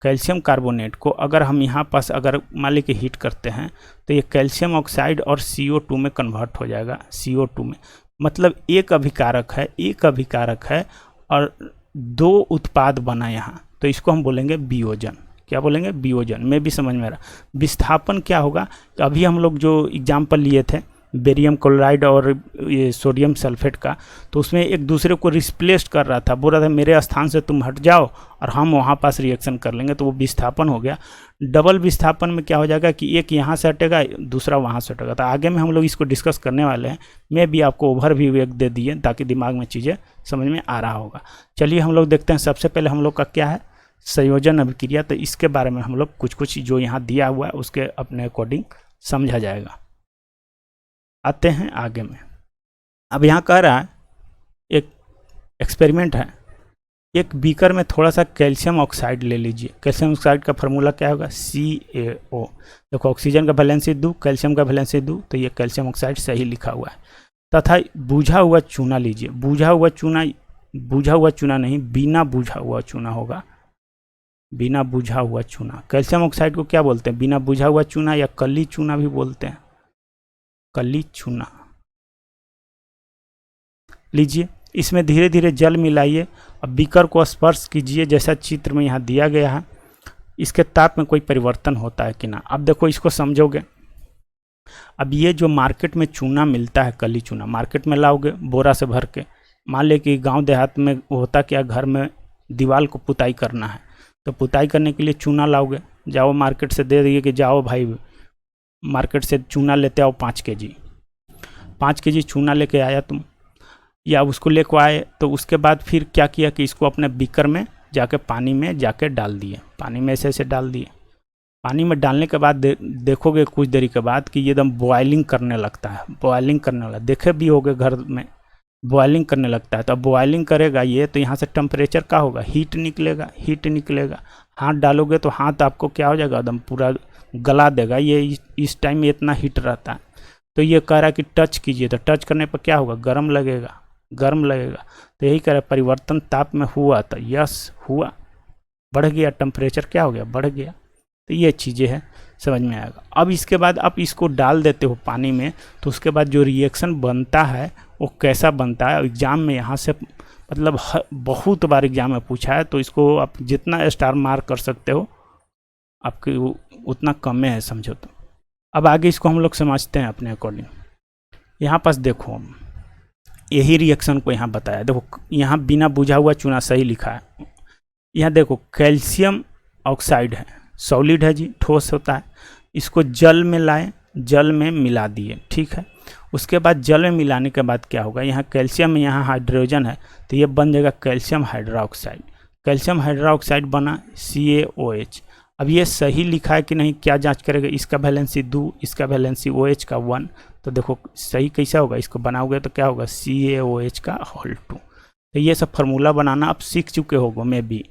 A: कैल्शियम कार्बोनेट को अगर हम यहाँ पास अगर मान लीजिए हीट करते हैं तो ये कैल्शियम ऑक्साइड और CO2 में कन्वर्ट हो जाएगा, CO2 में। मतलब एक अभिकारक है और दो उत्पाद बना यहाँ, तो इसको हम बोलेंगे वियोजन। क्या बोलेंगे? वियोजन। में भी समझ में आ रहा। विस्थापन क्या होगा? अभी हम लोग जो एग्जाम्पल लिए थे बेरियम क्लोराइड और ये सोडियम सल्फेट का, तो उसमें एक दूसरे को रिप्लेस कर रहा था, बोल रहा था मेरे स्थान से तुम हट जाओ और हम वहाँ पास रिएक्शन कर लेंगे, तो वो विस्थापन हो गया। डबल विस्थापन में क्या हो जाएगा कि एक यहाँ से हटेगा, दूसरा वहाँ से हटेगा। तो आगे में हम लोग इसको डिस्कस करने वाले हैं। मैं भी आपको ओवरव्यू एक दे दिए ताकि दिमाग में चीज़ें समझ में आ रहा होगा। चलिए हम लोग देखते हैं। सबसे पहले हम लोग का क्या है? संयोजन अभिक्रिया। तो इसके बारे में हम लोग कुछ जो यहाँ दिया हुआ है उसके अपने अकॉर्डिंग समझा जाएगा। आते हैं आगे में। अब यहाँ कह रहा है एक एक्सपेरिमेंट है, एक बीकर में थोड़ा सा कैल्शियम ऑक्साइड ले लीजिए। कैल्शियम ऑक्साइड का फार्मूला क्या होगा? CaO। देखो ऑक्सीजन का वैलेंसी 2, कैल्शियम का वैलेंसी 2, तो ये कैल्शियम ऑक्साइड सही लिखा हुआ है। तथा बुझा हुआ चूना लीजिए। बुझा हुआ चूना नहीं, बिना बुझा हुआ चूना होगा, बिना बुझा हुआ चूना। कैल्शियम ऑक्साइड को क्या बोलते हैं? बिना बुझा हुआ चूना या कली चूना भी बोलते हैं, कली चूना लीजिए। इसमें धीरे धीरे जल मिलाइए और बीकर को स्पर्श कीजिए जैसा चित्र में यहाँ दिया गया है। इसके ताप में कोई परिवर्तन होता है कि ना? अब देखो इसको समझोगे। अब ये जो मार्केट में चूना मिलता है, कली चूना, मार्केट में लाओगे बोरा से भर के। मान ले कि गांव देहात में होता क्या, घर में दीवार को पुताई करना है, तो पुताई करने के लिए चूना लाओगे, जाओ मार्केट से दे दिए कि जाओ भाई मार्केट से चूना लेते आओ 5 kg चूना लेके आया तुम, या उसको लेकर आए, तो उसके बाद फिर क्या किया कि इसको अपने बीकर में जाके पानी में जाके डाल दिए। पानी में ऐसे डाल दिए। पानी में डालने के बाद देखोगे कुछ देरी के बाद कि ये एकदम बॉयलिंग करने लगता है। बॉयलिंग करने वाला देखे भी होगे घर में, बॉयलिंग करने लगता है। तो अब बॉयलिंग करेगा ये, तो यहाँ से टेम्परेचर क्या होगा? हीट निकलेगा। हाथ डालोगे तो हाथ आपको क्या हो जाएगा? एकदम पूरा गला देगा। ये इस टाइम में इतना हीट रहता है। तो ये कह रहा है कि टच कीजिए, तो टच करने पर क्या होगा? गर्म लगेगा। तो यही कह रहा है परिवर्तन ताप में हुआ, तो यस हुआ, बढ़ गया टेम्परेचर, क्या हो गया? बढ़ गया। तो ये चीज़ें हैं, समझ में आएगा। अब इसके बाद आप इसको डाल देते हो पानी में, तो उसके बाद जो रिएक्शन बनता है वो कैसा बनता है? एग्जाम में यहाँ से मतलब बहुत बार एग्जाम में पूछा है, तो इसको आप जितना स्टार मार्क कर सकते हो आपके उतना कम है, समझो। तो अब आगे इसको हम लोग समझते हैं अपने अकॉर्डिंग। यहाँ पास देखो यही रिएक्शन को यहाँ बताया। देखो यहाँ बिना बुझा हुआ चूना सही लिखा है। यहाँ देखो कैल्शियम ऑक्साइड है, सॉलिड है जी, ठोस होता है। इसको जल में लाए, जल में मिला दिए, ठीक है। उसके बाद जल में मिलाने के बाद क्या होगा? यहाँ कैल्शियम में यहाँ हाइड्रोजन है, तो ये बन जाएगा कैल्शियम हाइड्रोक्साइड। कैल्शियम हाइड्रोक्साइड बना CaOH। अब ये सही लिखा है कि नहीं, क्या जांच करेगा? इसका वैलेंसी 2, इसका वैलेंसी OH का 1, तो देखो सही कैसा होगा? इसको बनाओगे तो क्या होगा? CaOH का होल 2। तो ये सब फार्मूला बनाना आप सीख चुके होगे मैं भी।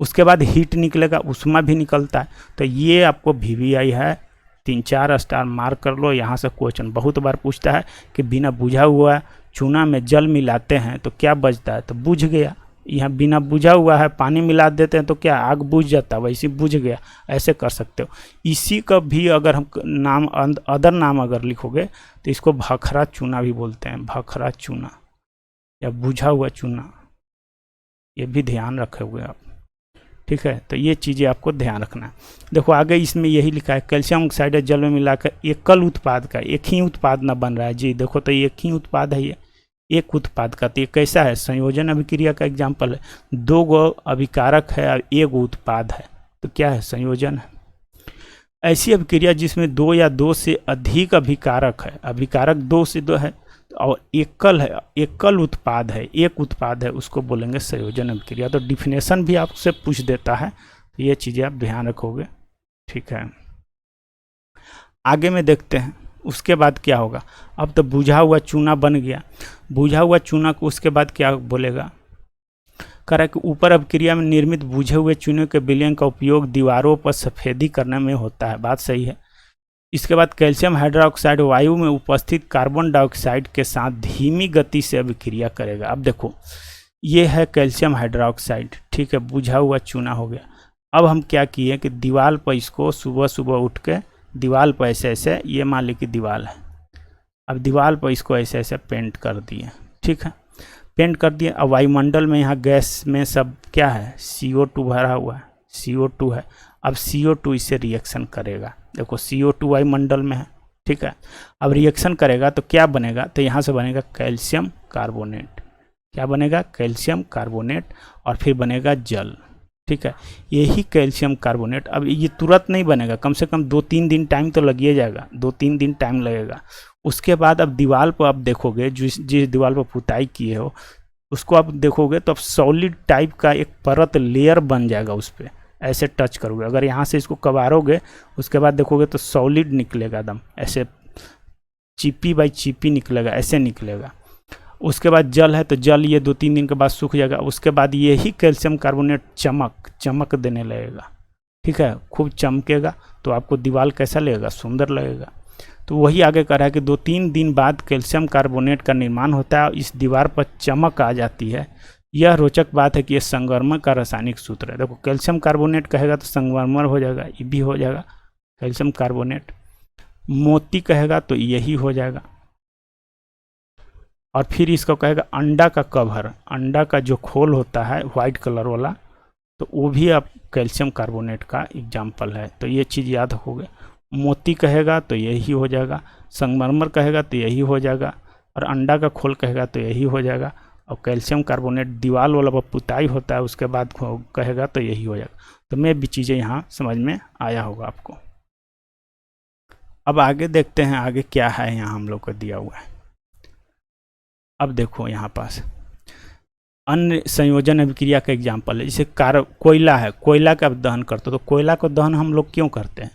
A: उसके बाद हीट निकलेगा, उष्मा भी निकलता है। तो ये आपको VVI है, 3-4 स्टार मार्क कर लो। यहाँ से क्वेश्चन बहुत बार पूछता है कि बिना बुझा हुआ चूना में जल मिलाते हैं तो क्या बचता है? तो बुझ गया। यहाँ बिना बुझा हुआ है पानी मिला देते हैं तो क्या? आग बुझ जाता है, वैसे बुझ गया। ऐसे कर सकते हो। इसी का भी अगर हम नाम अदर नाम अगर लिखोगे तो इसको भखरा चूना भी बोलते हैं, भखरा चूना या बुझा हुआ चूना। ये भी ध्यान रखे हुए आप, ठीक है। तो ये चीज़ें आपको ध्यान रखना है। देखो आगे इसमें यही लिखा है कैल्शियम ऑक्साइड जल में मिलाकर एकल उत्पाद का, एक ही उत्पाद ना बन रहा है जी। देखो तो एक ही उत्पाद है, ये एक उत्पाद का। तो ये कैसा है? संयोजन अभिक्रिया का एग्जाम्पल है। 2 गो अभिकारक है और 1 उत्पाद है, तो क्या है? संयोजन है। ऐसी अभिक्रिया जिसमें 2 या 2 से अधिक अभिकारक है, अभिकारक 2 से 2 है और एकल है, एकल उत्पाद है, एक उत्पाद है, उसको बोलेंगे संयोजन अभिक्रिया। तो डिफिनेशन भी आपसे पूछ देता है, तो ये चीज़ें आप ध्यान रखोगे, ठीक है। आगे में देखते हैं उसके बाद क्या होगा। अब तो बुझा हुआ चूना बन गया। बुझा हुआ चूना को उसके बाद क्या बोलेगा? कह रहा है कि ऊपर अभिक्रिया में निर्मित बुझे हुए चूने के विलयन का उपयोग दीवारों पर सफ़ेदी करने में होता है। बात सही है। इसके बाद कैल्शियम हाइड्रोक्साइड वायु में उपस्थित कार्बन डाइऑक्साइड के साथ धीमी गति से अभिक्रिया करेगा। अब देखो ये है कैल्शियम हाइड्रोक्साइड, ठीक है, बुझा हुआ चूना हो गया। अब हम क्या किए कि दीवार पर इसको सुबह सुबह उठ के दीवार पर ऐसे ऐसे, ये मान ली कि दीवार है, अब दीवार पर इसको ऐसे ऐसे पेंट कर दिए, ठीक है, पेंट कर दिए। अब वायुमंडल में यहाँ गैस में सब क्या है, CO2 भरा हुआ है, CO2 है। अब CO2 इससे रिएक्शन करेगा, देखो CO2 वायुमंडल में है, ठीक है। अब रिएक्शन करेगा तो क्या बनेगा, तो यहाँ से बनेगा कैल्शियम कार्बोनेट, क्या बनेगा, कैल्शियम कार्बोनेट, और फिर बनेगा जल, ठीक है। यही कैल्शियम कार्बोनेट, अब ये तुरंत नहीं बनेगा, कम से कम 2-3 दिन टाइम तो लगिए जाएगा, 2-3 दिन टाइम लगेगा। उसके बाद अब दीवार पर आप देखोगे, जिस दीवार पर पुताई किए हो उसको आप देखोगे तो अब सॉलिड टाइप का एक परत लेयर बन जाएगा, उस पर ऐसे टच करोगे, अगर यहाँ से इसको कबारोगे उसके बाद देखोगे तो सॉलिड निकलेगा, एकदम ऐसे चिपी बाई चिपी निकलेगा, ऐसे निकलेगा। उसके बाद जल है तो जल ये 2-3 दिन के बाद सूख जाएगा। उसके बाद यही कैल्शियम कार्बोनेट चमक देने लगेगा, ठीक है, खूब चमकेगा, तो आपको दीवार कैसा लगेगा, सुंदर लगेगा। तो वही आगे कह रहा है कि 2-3 दिन बाद कैल्शियम कार्बोनेट का निर्माण होता है, इस दीवार पर चमक आ जाती है। यह रोचक बात है कि यह संगमरमर का रासायनिक सूत्र है। देखो कैल्शियम कार्बोनेट कहेगा तो संगमरमर हो जाएगा, ये भी हो जाएगा कैल्शियम कार्बोनेट। मोती कहेगा तो यही हो जाएगा। और फिर इसको कहेगा अंडा का कवर, अंडा का जो खोल होता है वाइट कलर वाला, तो वो भी आप कैल्शियम कार्बोनेट का एग्जाम्पल है। तो ये चीज़ याद हो गए। मोती कहेगा तो यही हो जाएगा, संगमरमर कहेगा तो यही हो जाएगा, और अंडा का खोल कहेगा तो यही हो जाएगा, और कैल्शियम कार्बोनेट दीवार वाला पर पुताई होता है उसके बाद कहेगा तो यही हो जाएगा। तो मैं भी चीज़ें यहाँ समझ में आया होगा आपको। अब आगे देखते हैं आगे क्या है, यहाँ हम लोग को दिया हुआ है। अब देखो यहाँ पास अन्य संयोजन अभिक्रिया का एग्जाम्पल है, जैसे कोयला है, कोयला का दहन करते हो, तो कोयला को दहन हम लोग क्यों करते हैं,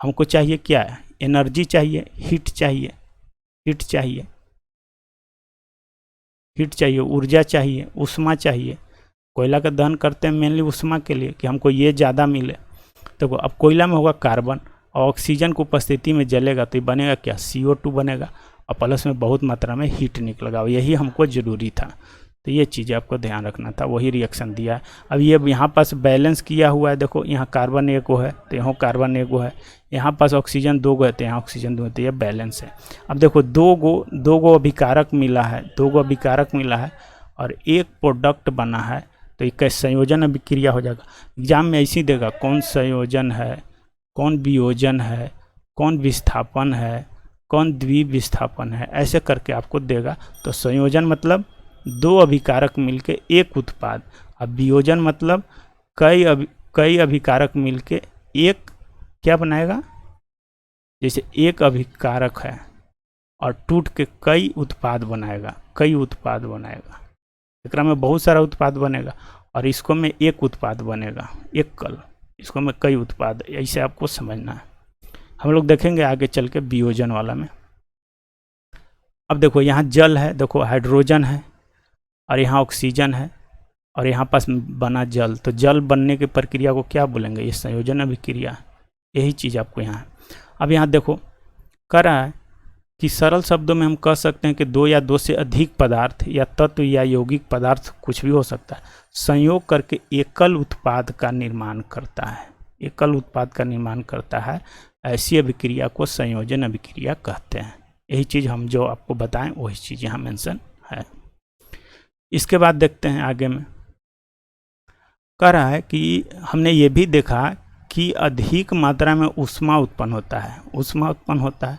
A: हमको चाहिए क्या है, एनर्जी चाहिए, हीट चाहिए, हीट चाहिए, हीट चाहिए, ऊर्जा चाहिए, ऊष्मा चाहिए। कोयला का दहन करते हैं मेनली ऊष्मा के लिए कि हमको ये ज़्यादा मिले। तो अब कोयला में होगा कार्बन और ऑक्सीजन की उपस्थिति में जलेगा तो ये बनेगा क्या, CO2 बनेगा, और प्लस में बहुत मात्रा में हीट निकलेगा, और यही हमको ज़रूरी था। तो ये चीज़ें आपको ध्यान रखना था, वही रिएक्शन दिया है। अब ये यहाँ पास बैलेंस किया हुआ है, देखो यहाँ कार्बन 1 है तो यहाँ कार्बन 1 है, यहाँ पास ऑक्सीजन 2 है तो यहाँ ऑक्सीजन 2 है, तो ये बैलेंस है। अब देखो दो गो अभिकारक मिला है, 2 गो अभिकारक मिला है और एक प्रोडक्ट बना है, तो एक संयोजन अभिक्रिया हो जाएगा। एग्जाम में ऐसे ही देगा कौन संयोजन है, कौन वियोजन है, कौन विस्थापन है, कौन द्विविस्थापन है, ऐसे करके आपको देगा। तो संयोजन मतलब 2 अभिकारक मिलके एक उत्पाद, अब वियोजन मतलब कई अभिकारक मिलके एक क्या बनाएगा, जैसे एक अभिकारक है और टूट के कई उत्पाद बनाएगा, कई उत्पाद बनाएगा, एकरा में बहुत सारा उत्पाद बनेगा, और इसको में एक उत्पाद बनेगा, एक कल, इसको में कई उत्पाद, ऐसे आपको समझना है। हम लोग देखेंगे आगे चल के वियोजन वाला में। अब देखो यहाँ जल है, देखो हाइड्रोजन है और यहाँ ऑक्सीजन है और यहाँ पास बना जल, तो जल बनने की प्रक्रिया को क्या बोलेंगे, ये संयोजन अभिक्रिया, यही चीज़ आपको यहाँ है। अब यहाँ देखो कह रहा है कि सरल शब्दों में हम कह सकते हैं कि 2 या 2 से अधिक पदार्थ या तत्व या यौगिक पदार्थ कुछ भी हो सकता है, संयोग करके एकल उत्पाद का निर्माण करता है, एकल उत्पाद का निर्माण करता है। ऐसी अभिक्रिया को संयोजन अभिक्रिया कहते हैं। यही चीज़ हम जो आपको बताएं वही चीज़ यहाँ मेंशन है। इसके बाद देखते हैं आगे में कह रहा है कि हमने ये भी देखा कि अधिक मात्रा में ऊष्मा उत्पन्न होता है, ऊष्मा उत्पन्न होता है,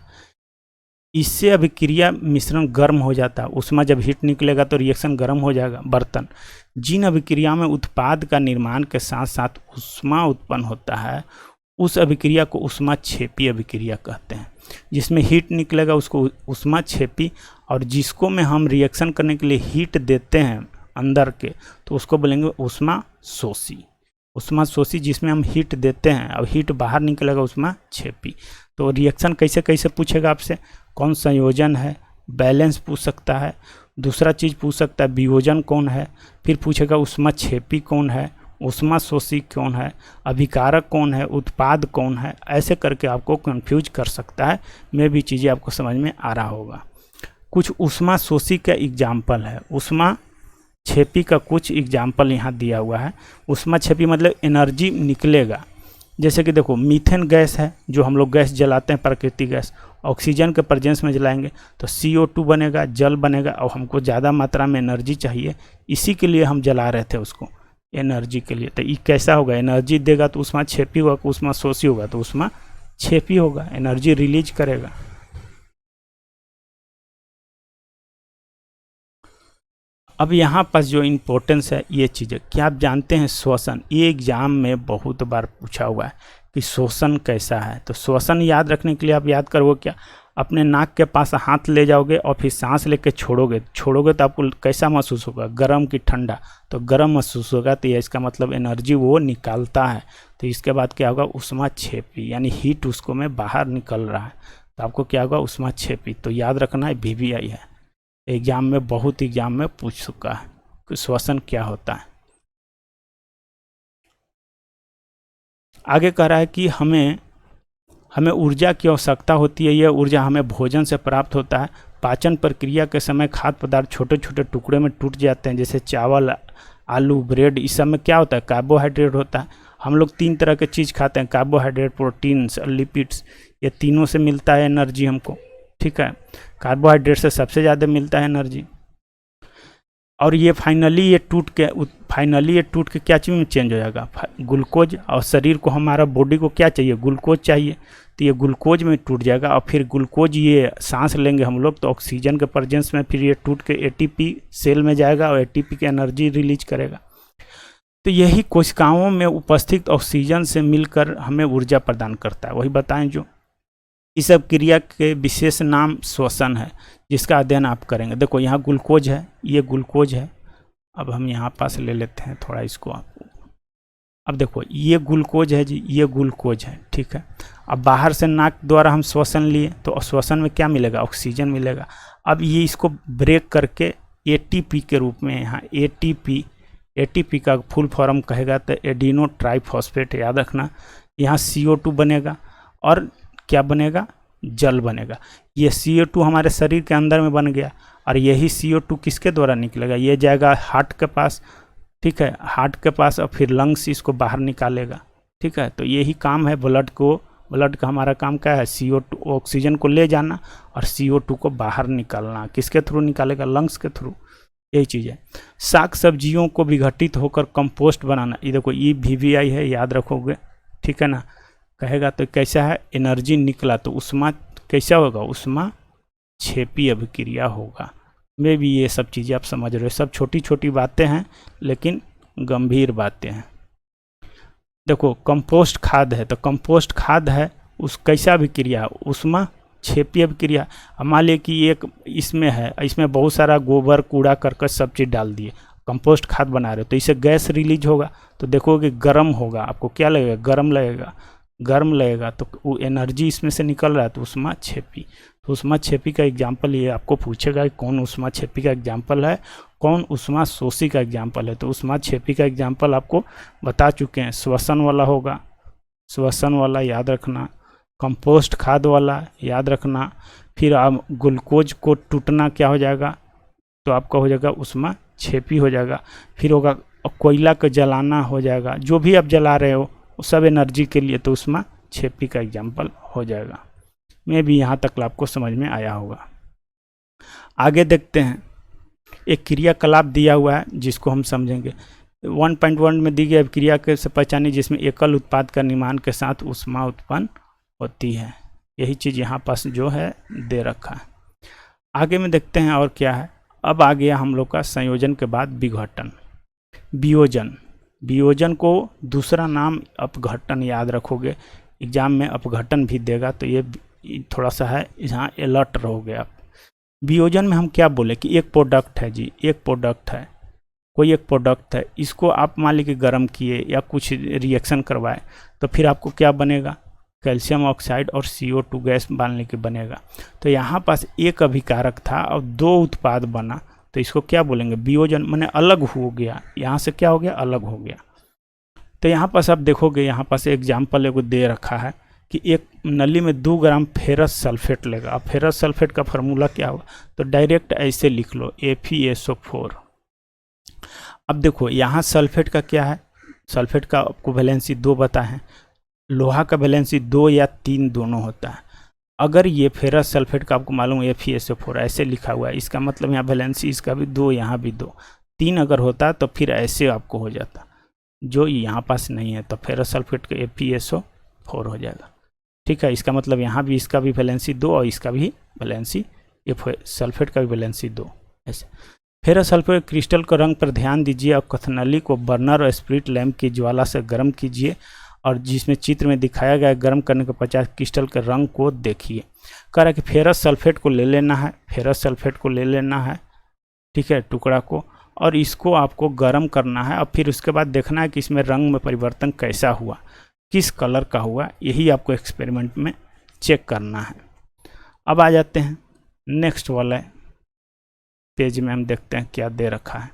A: इससे अभिक्रिया मिश्रण गर्म हो जाता है। ऊष्मा जब हीट निकलेगा तो रिएक्शन गर्म हो जाएगा बर्तन। जिन अभिक्रिया में उत्पाद का निर्माण के साथ साथ ऊष्मा उत्पन्न होता है उस अभिक्रिया को ऊष्मा क्षेपी अभिक्रिया कहते हैं। जिसमें हीट निकलेगा उसको ऊष्मा क्षेपी, और जिसको में हम रिएक्शन करने के लिए हीट देते हैं अंदर के तो उसको बोलेंगे ऊष्मा शोषी। ऊष्मा शोषी जिसमें हम हीट देते हैं, अब हीट बाहर निकलेगा ऊष्मा क्षेपी। तो रिएक्शन कैसे कैसे पूछेगा आपसे, कौन संयोजन है, बैलेंस पूछ सकता है, दूसरा चीज़ पूछ सकता है वियोजन कौन है, फिर पूछेगा ऊष्मा क्षेपी कौन है, ऊष्मा शोषी कौन है, अभिकारक कौन है, उत्पाद कौन है, ऐसे करके आपको कंफ्यूज कर सकता है। मैं भी चीज़ें आपको समझ में आ रहा होगा। कुछ ऊष्मा शोषी का एग्जाम्पल है, ऊष्मा छेपी का कुछ एग्जाम्पल यहाँ दिया हुआ है। ऊष्मा छेपी मतलब एनर्जी निकलेगा। जैसे कि देखो मीथेन गैस है, जो हम लोग गैस जलाते हैं, प्राकृतिक गैस, ऑक्सीजन के प्रेजेंस में जलाएंगे तो CO2 बनेगा, जल बनेगा, और हमको ज़्यादा मात्रा में एनर्जी चाहिए, इसी के लिए हम जला रहे थे उसको, एनर्जी के लिए। तो ये कैसा होगा, एनर्जी देगा तो ऊष्मा छेपी होगा, ऊष्मा शोषी होगा तो ऊष्मा छेपी होगा, एनर्जी रिलीज करेगा। अब यहाँ पर जो इम्पोर्टेंस है ये चीज़ें, क्या आप जानते हैं श्वसन, ये एग्जाम में बहुत बार पूछा हुआ है कि श्वसन कैसा है। तो श्वसन याद रखने के लिए आप याद करोगे क्या, अपने नाक के पास हाथ ले जाओगे और फिर सांस लेके छोड़ोगे तो आपको कैसा महसूस होगा, गर्म की ठंडा, तो गर्म महसूस होगा, तो ये इसका मतलब एनर्जी वो निकालता है। तो इसके बाद क्या होगा, ऊष्मा छेपी, यानी हीट उसको में बाहर निकल रहा है, तो आपको क्या होगा, ऊष्मा छेपी। तो याद रखना है, VVI है, एग्जाम में बहुत एग्जाम में पूछ चुका है कि श्वसन क्या होता है। आगे कह रहा है कि हमें ऊर्जा की आवश्यकता होती है, यह ऊर्जा हमें भोजन से प्राप्त होता है। पाचन प्रक्रिया के समय खाद्य पदार्थ छोटे छोटे टुकड़े में टूट जाते हैं, जैसे चावल, आलू, ब्रेड, इस सब में क्या होता है, कार्बोहाइड्रेट होता है। हम लोग 3 तरह के चीज़ खाते हैं, कार्बोहाइड्रेट, प्रोटीन्स और लिपिड्स, ये तीनों से मिलता है एनर्जी हमको, ठीक है। कार्बोहाइड्रेट से सबसे ज़्यादा मिलता है एनर्जी, और ये फाइनली ये टूट के क्या चीज़ में चेंज हो जाएगा, ग्लूकोज। और शरीर को, हमारा बॉडी को क्या चाहिए, ग्लूकोज चाहिए, तो ये ग्लूकोज में टूट जाएगा, और फिर ग्लूकोज, ये सांस लेंगे हम लोग तो ऑक्सीजन के प्रेजेंस में फिर ये टूट के ATP सेल में जाएगा और ATP की एनर्जी रिलीज करेगा। तो यही कोशिकाओं में उपस्थित ऑक्सीजन से मिलकर हमें ऊर्जा प्रदान करता है। वही बताएं जो इस सब क्रिया के विशेष नाम श्वसन है, जिसका अध्ययन आप करेंगे। देखो यहाँ ग्लूकोज है, ये ग्लूकोज है, अब हम यहाँ पास ले लेते हैं थोड़ा इसको आपको। अब देखो ये ग्लूकोज है जी, ये ग्लूकोज है, ठीक है। अब बाहर से नाक द्वारा हम श्वसन लिए तो श्वसन में क्या मिलेगा, ऑक्सीजन मिलेगा। अब ये इसको ब्रेक करके ATP के रूप में, यहाँ ATP का फुल फॉर्म कहेगा तो एडिनो ट्राइफॉस्फेट, याद रखना। यहाँ CO2 बनेगा और क्या बनेगा, जल बनेगा। ये CO2 हमारे शरीर के अंदर में बन गया, और यही CO2 किसके द्वारा निकलेगा, ये जाएगा हार्ट के पास, ठीक है, हार्ट के पास, और फिर लंग्स इसको बाहर निकालेगा, ठीक है। तो यही काम है ब्लड का हमारा काम क्या है, CO2 ऑक्सीजन को ले जाना और CO2 को बाहर निकालना। किसके थ्रू निकालेगा, लंग्स के थ्रू, यही चीज़ है। साग सब्जियों को विघटित होकर कंपोस्ट बनाना, ये देखो ये VVI है, याद रखोगे, ठीक है ना। कहेगा तो कैसा है, एनर्जी निकला तो ऊष्मा कैसा होगा, ऊष्मा छेपी अभिक्रिया होगा। में भी ये सब चीज़ें आप समझ रहे हो, सब छोटी छोटी बातें हैं लेकिन गंभीर बातें हैं। देखो कंपोस्ट खाद है, तो कंपोस्ट खाद है उस कैसा अभिक्रिया, ऊष्मा छेपी अभिक्रिया। मान लिया कि एक इसमें है, इसमें बहुत सारा गोबर, कूड़ा करकट सब चीज़ डाल दिए, कंपोस्ट खाद बना रहे हो, तो इससे गैस रिलीज होगा, तो देखोगे गर्म होगा, आपको क्या लगेगा, गर्म लगेगा, तो वो एनर्जी इसमें से निकल रहा है, तो ऊष्मा छेपी। तो ऊष्मा छेपी का एग्जाम्पल ये आपको पूछेगा कि कौन ऊष्मा छेपी का एग्जाम्पल है, कौन ऊष्मा शोषी का एग्जाम्पल है। तो ऊष्मा छेपी का एग्जाम्पल आपको बता चुके हैं, श्वसन वाला होगा, श्वसन वाला याद रखना, कंपोस्ट खाद वाला याद रखना, फिर आप ग्लूकोज को टूटना क्या हो जाएगा, तो आपका हो जाएगा ऊष्मा छेपी हो जाएगा। फिर होगा कोयला को जलाना हो जाएगा, जो भी आप जला रहे हो सब एनर्जी के लिए, तो ऊष्मा छेपी का एग्जाम्पल हो जाएगा। मैं भी यहाँ तक आपको समझ में आया होगा। आगे देखते हैं, एक क्रियाकलाप दिया हुआ है जिसको हम समझेंगे। 1.1 में दी गई क्रिया के से पहचानी जिसमें एकल उत्पाद का निर्माण के साथ ऊष्मा उत्पन्न होती है। यही चीज़ यहाँ पास जो है दे रखा है। आगे में देखते हैं और क्या है। अब आ गया हम लोग का संयोजन के बाद विघटन, वियोजन को दूसरा नाम अपघटन, याद रखोगे, एग्जाम में अपघटन भी देगा, तो ये थोड़ा सा है, यहाँ अलर्ट रहोगे आप। वियोजन में हम क्या बोले कि एक प्रोडक्ट है जी, एक प्रोडक्ट है, कोई एक प्रोडक्ट है, इसको आप मान लीजिए गर्म किए या कुछ रिएक्शन करवाए, तो फिर आपको क्या बनेगा, कैल्शियम ऑक्साइड और CO2 गैस बांधने के बनेगा। तो यहाँ पास एक अभिकारक था और 2 उत्पाद बना, तो इसको क्या बोलेंगे, वियोजन, माने अलग हो गया, यहाँ से क्या हो गया, अलग हो गया। तो यहाँ पास आप देखोगे, यहाँ पास एग्जाम्पल एगो दे रखा है कि एक नली में 2 ग्राम फेरस सल्फेट लेगा। अब फेरस सल्फेट का फार्मूला क्या होगा, तो डायरेक्ट ऐसे लिख लो FeSO4। अब देखो यहाँ सल्फेट का क्या है, सल्फेट का आपको वैलेंसी 2 बता है, लोहा का वैलेंसी 2 या 3 दोनों होता है। अगर ये फेरस सल्फेट का आपको मालूम है FeSO4 ऐसे लिखा हुआ है, इसका मतलब यहाँ वैलेंसी इसका भी 2, यहाँ भी 2, 3 अगर होता तो फिर ऐसे आपको हो जाता, जो यहाँ पास नहीं है, तो फेरस सल्फेट का FeSO4 हो जाएगा। ठीक है, इसका मतलब यहाँ भी इसका भी वैलेंसी 2 और इसका भी वैलेंसी, सल्फेट का भी वैलेंसी 2 ऐसे। फेरस सल्फेट क्रिस्टल के रंग पर ध्यान दीजिए और कथनली को बर्नर और स्प्रिट लैंप की ज्वाला से गर्म कीजिए और जिसमें चित्र में दिखाया गया गर्म करने के 50 क्रिस्टल के रंग को देखिए। कह रहा है कि फेरस सल्फेट को ले लेना है, फेरस सल्फेट को ले लेना है, ठीक है, टुकड़ा को, और इसको आपको गर्म करना है और फिर उसके बाद देखना है कि इसमें रंग में परिवर्तन कैसा हुआ, किस कलर का हुआ, यही आपको एक्सपेरिमेंट में चेक करना है। अब आ जाते हैं नेक्स्ट वाला पेज में, हम देखते हैं क्या दे रखा है।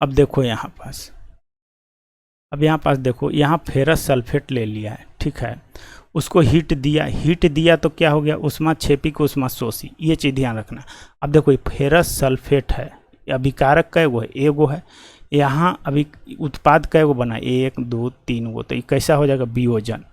A: अब देखो यहाँ पास, अब यहाँ पास देखो, यहाँ फेरस सल्फेट ले लिया है, ठीक है, उसको हीट दिया, हीट दिया तो क्या हो गया, उष्मा छेपी को उष्मा शोषी, ये चीज़ ध्यान रखना। अब देखो ये फेरस सल्फेट है, अभिकारक का एगो है, एगो है, यहाँ अभी उत्पाद का एगो बना 1 2 3 गो, तो ये कैसा हो जाएगा वियोजन।